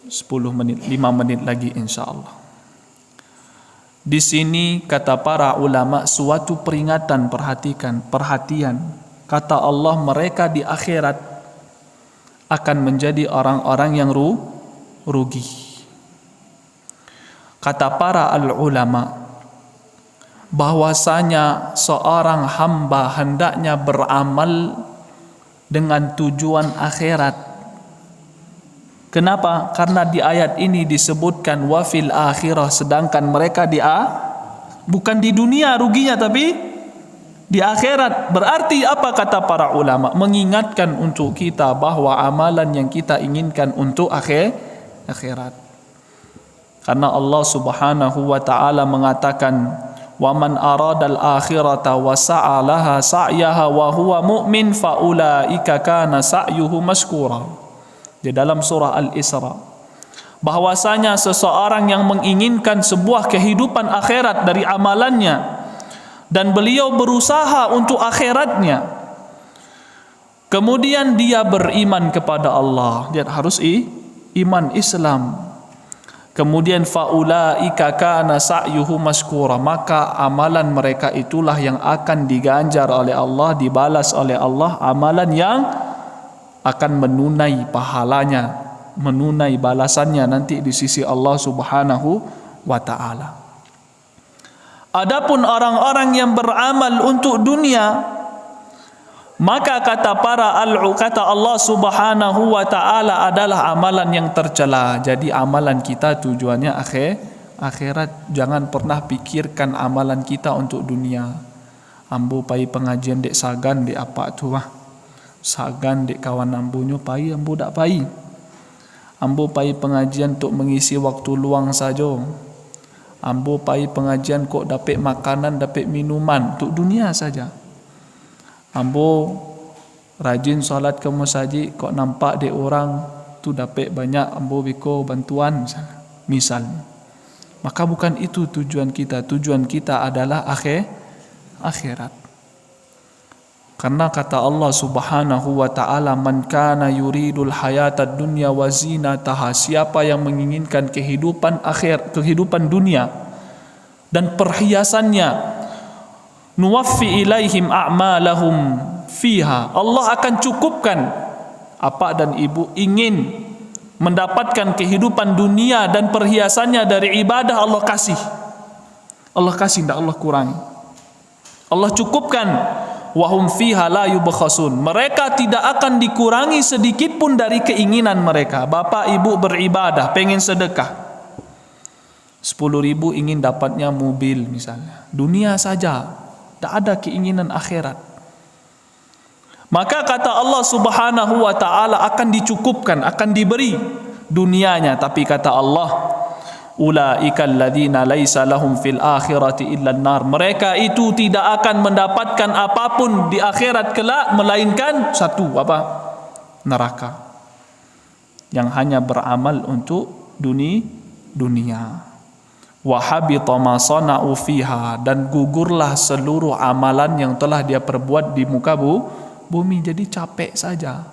10 menit, 5 menit lagi insyaallah. Di sini kata para ulama suatu peringatan, perhatian. Kata Allah, mereka di akhirat akan menjadi orang-orang yang rugi. Kata para ulama bahwasanya seorang hamba hendaknya beramal dengan tujuan akhirat. Kenapa? Karena di ayat ini disebutkan wafil akhirah, sedangkan mereka bukan di dunia ruginya tapi di akhirat. Berarti apa kata para ulama? Mengingatkan untuk kita bahwa amalan yang kita inginkan untuk akhirat. Karena Allah Subhanahu wa ta'ala mengatakan, wa man aradal akhirata wa sa'alaha sa'yaha wa huwa mu'min fa ulaika kana sa'yuhu mashkura. Di dalam surah Al-Isra, bahwasanya seseorang yang menginginkan sebuah kehidupan akhirat dari amalannya dan beliau berusaha untuk akhiratnya, kemudian dia beriman kepada Allah, dia harus iman Islam, kemudian faulaika kana sa'yuhu mashkura, maka amalan mereka itulah yang akan diganjar oleh Allah, dibalas oleh Allah, amalan yang akan menunai pahalanya, menunai balasannya nanti di sisi Allah Subhanahu wa ta'ala. Adapun orang-orang yang beramal untuk dunia, maka kata Allah Subhanahu wa ta'ala adalah amalan yang tercela. Jadi amalan kita tujuannya akhirat. Jangan pernah pikirkan amalan kita untuk dunia. Ambo pai pengajian dek sagan dek apa tu mah. Sagan dek kawan ambunya pai, ambo dak pai. Ambo pai pengajian untuk mengisi waktu luang saja. Ambo pai pengajian kok dapat makanan, dapat minuman untuk dunia saja. Ambo rajin solat ke masjid, kok nampak dek orang tu dapat banyak, ambo biko bantuan misalnya. Maka bukan itu tujuan kita. Tujuan kita adalah akhirat. Karena kata Allah Subhanahu wa ta'ala, man kana yuridul hayatad dunya wa zinataha, siapa yang menginginkan kehidupan dunia dan perhiasannya, nuwaffi ilaihim a'malahum fiha, Allah akan cukupkan. Apa dan ibu ingin mendapatkan kehidupan dunia dan perhiasannya dari ibadah, Allah kasih, tidak Allah kurangi, Allah cukupkan. Wahum fiha la yubkhasun, mereka tidak akan dikurangi sedikit pun dari keinginan mereka. Bapak ibu beribadah, pengen sedekah 10.000, ingin dapatnya mobil misalnya, dunia saja, tak ada keinginan akhirat. Maka kata Allah Subhanahu wa ta'ala akan dicukupkan, akan diberi dunianya. Tapi kata Allah, ulaikal ladzina laisa lahum fil akhirati illa an-nar, mereka itu tidak akan mendapatkan apapun di akhirat kelak melainkan satu, apa? Neraka, yang hanya beramal untuk dunia. Wa habita ma sana'u fiha, dan gugurlah seluruh amalan yang telah dia perbuat di muka bumi, jadi capek saja.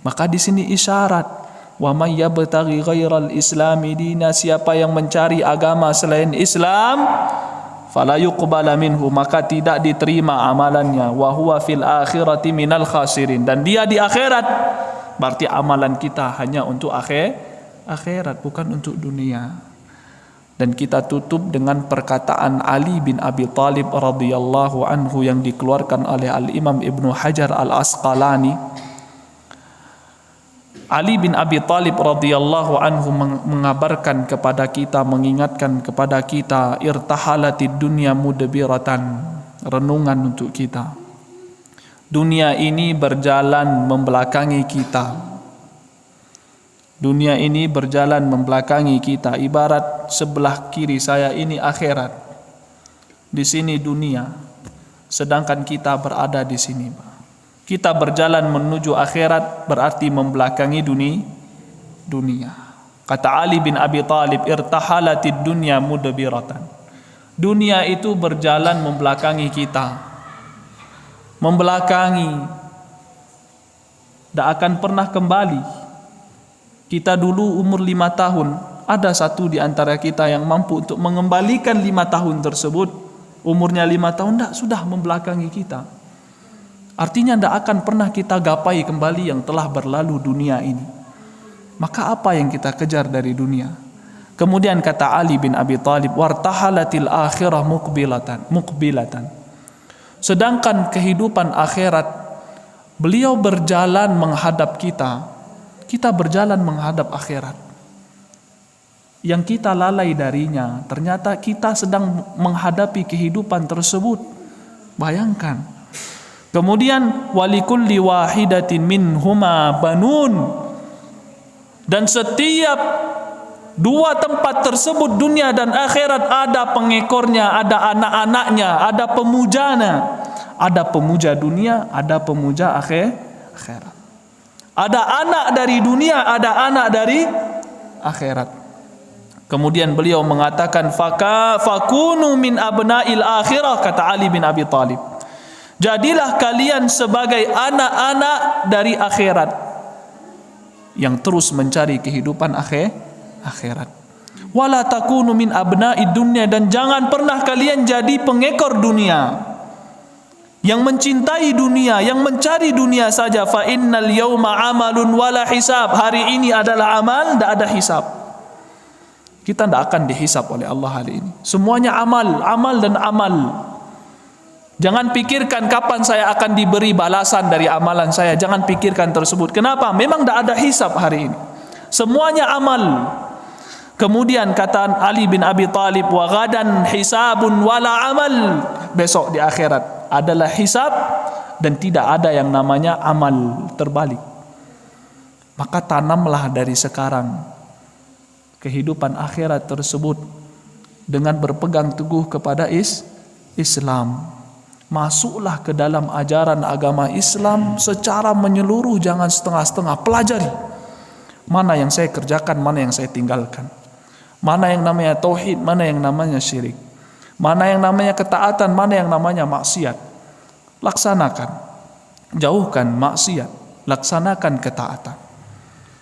Maka di sini isyarat, wa may yabtaghi ghairal islami dina, siapa yang mencari agama selain Islam, fala yuqbala minhu, maka tidak diterima amalannya. Wa huwa fil akhirati minal khasirin, dan dia di akhirat, berarti amalan kita hanya untuk akhirat, bukan untuk dunia. Dan kita tutup dengan perkataan Ali bin Abi Thalib radhiyallahu anhu yang dikeluarkan oleh Al-Imam Ibnu Hajar Al-Asqalani. Ali bin Abi Thalib radhiyallahu anhu mengabarkan kepada kita, mengingatkan kepada kita, irtahalatid dunya mudbiratan, renungan untuk kita. Dunia ini berjalan membelakangi kita. Dunia ini berjalan membelakangi kita, ibarat sebelah kiri saya ini akhirat. Di sini dunia, sedangkan kita berada di sini. Kita berjalan menuju akhirat berarti membelakangi dunia. Kata Ali bin Abi Thalib, irtahalatid dunya mudbiratan. Dunia itu berjalan membelakangi kita. Membelakangi, tidak akan pernah kembali. Kita dulu umur 5 tahun, ada satu di antara kita yang mampu untuk mengembalikan 5 tahun tersebut. Umurnya 5 tahun, sudah membelakangi kita. Artinya tidak akan pernah kita gapai kembali yang telah berlalu dunia ini. Maka apa yang kita kejar dari dunia? Kemudian kata Ali bin Abi Thalib, wartahalatil akhirah muqbilatan. Sedangkan kehidupan akhirat, beliau berjalan menghadap kita. Kita berjalan menghadap akhirat. Yang kita lalai darinya, ternyata kita sedang menghadapi kehidupan tersebut. Bayangkan. Kemudian walikulli wahidatin minhuma banun. Dan setiap dua tempat tersebut, dunia dan akhirat, ada pengekornya, ada anak-anaknya, ada pemujanya. Ada pemuja dunia, ada pemuja akhirat. Ada anak dari dunia, ada anak dari akhirat. Kemudian beliau mengatakan, fakunu min abna'il akhirah, kata Ali bin Abi Thalib. Jadilah kalian sebagai anak-anak dari akhirat yang terus mencari kehidupan akhirat. Wala takunu min abna'id dunya, dan jangan pernah kalian jadi pengekor dunia, yang mencintai dunia, yang mencari dunia saja. Fa innal yauma amalun wala hisab. Hari ini adalah amal, tidak ada hisab. Kita tidak akan dihisab oleh Allah hari ini. Semuanya amal dan amal. Jangan pikirkan kapan saya akan diberi balasan dari amalan saya. Jangan pikirkan tersebut. Kenapa? Memang tidak ada hisab hari ini. Semuanya amal. Kemudian kata Ali bin Abi Thalib, wa ghadan hisabun wala amal. Besok di akhirat adalah hisab dan tidak ada yang namanya amal, terbalik. Maka tanamlah dari sekarang kehidupan akhirat tersebut dengan berpegang teguh kepada Islam. Masuklah ke dalam ajaran agama Islam secara menyeluruh, jangan setengah-setengah. Pelajari mana yang saya kerjakan, mana yang saya tinggalkan, mana yang namanya tauhid, mana yang namanya syirik, mana yang namanya ketaatan, mana yang namanya maksiat. Laksanakan. Jauhkan maksiat, laksanakan ketaatan.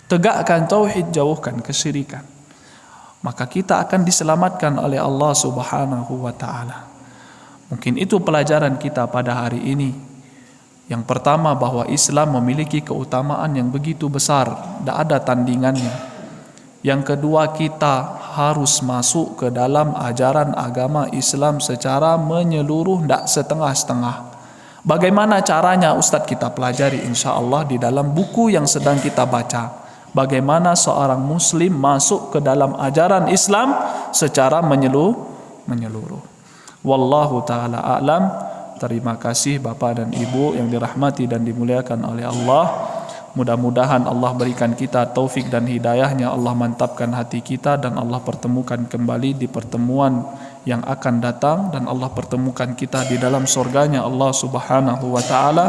Tegakkan tauhid, jauhkan kesyirikan. Maka kita akan diselamatkan oleh Allah Subhanahu wa taala. Mungkin itu pelajaran kita pada hari ini. Yang pertama, bahwa Islam memiliki keutamaan yang begitu besar, tidak ada tandingannya. Yang kedua, kita harus masuk ke dalam ajaran agama Islam secara menyeluruh, tidak setengah-setengah. Bagaimana caranya? Ustadz kita pelajari insya-Allah di dalam buku yang sedang kita baca. Bagaimana seorang muslim masuk ke dalam ajaran Islam secara menyeluruh. Wallahu ta'ala a'lam. Terima kasih Bapak dan Ibu yang dirahmati dan dimuliakan oleh Allah. Mudah-mudahan Allah berikan kita taufik dan hidayahnya. Allah mantapkan hati kita dan Allah pertemukan kembali di pertemuan yang akan datang, dan Allah pertemukan kita di dalam surganya Allah Subhanahu wa ta'ala.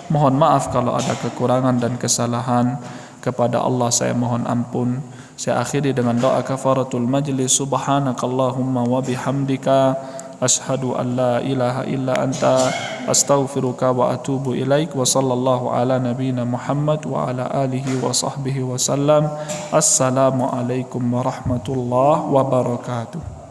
Mohon maaf kalau ada kekurangan dan kesalahan. Kepada Allah saya mohon ampun. Saya akhiri dengan doa kafaratul majlis. Subhanakallahumma wa bihamdika, ashhadu an la ilaha illa anta, astaghfiruka wa atubu ilaik. Wa sallallahu ala nabiyina Muhammad wa ala alihi wa sahbihi wa sallam. Assalamualaikum warahmatullahi wabarakatuh.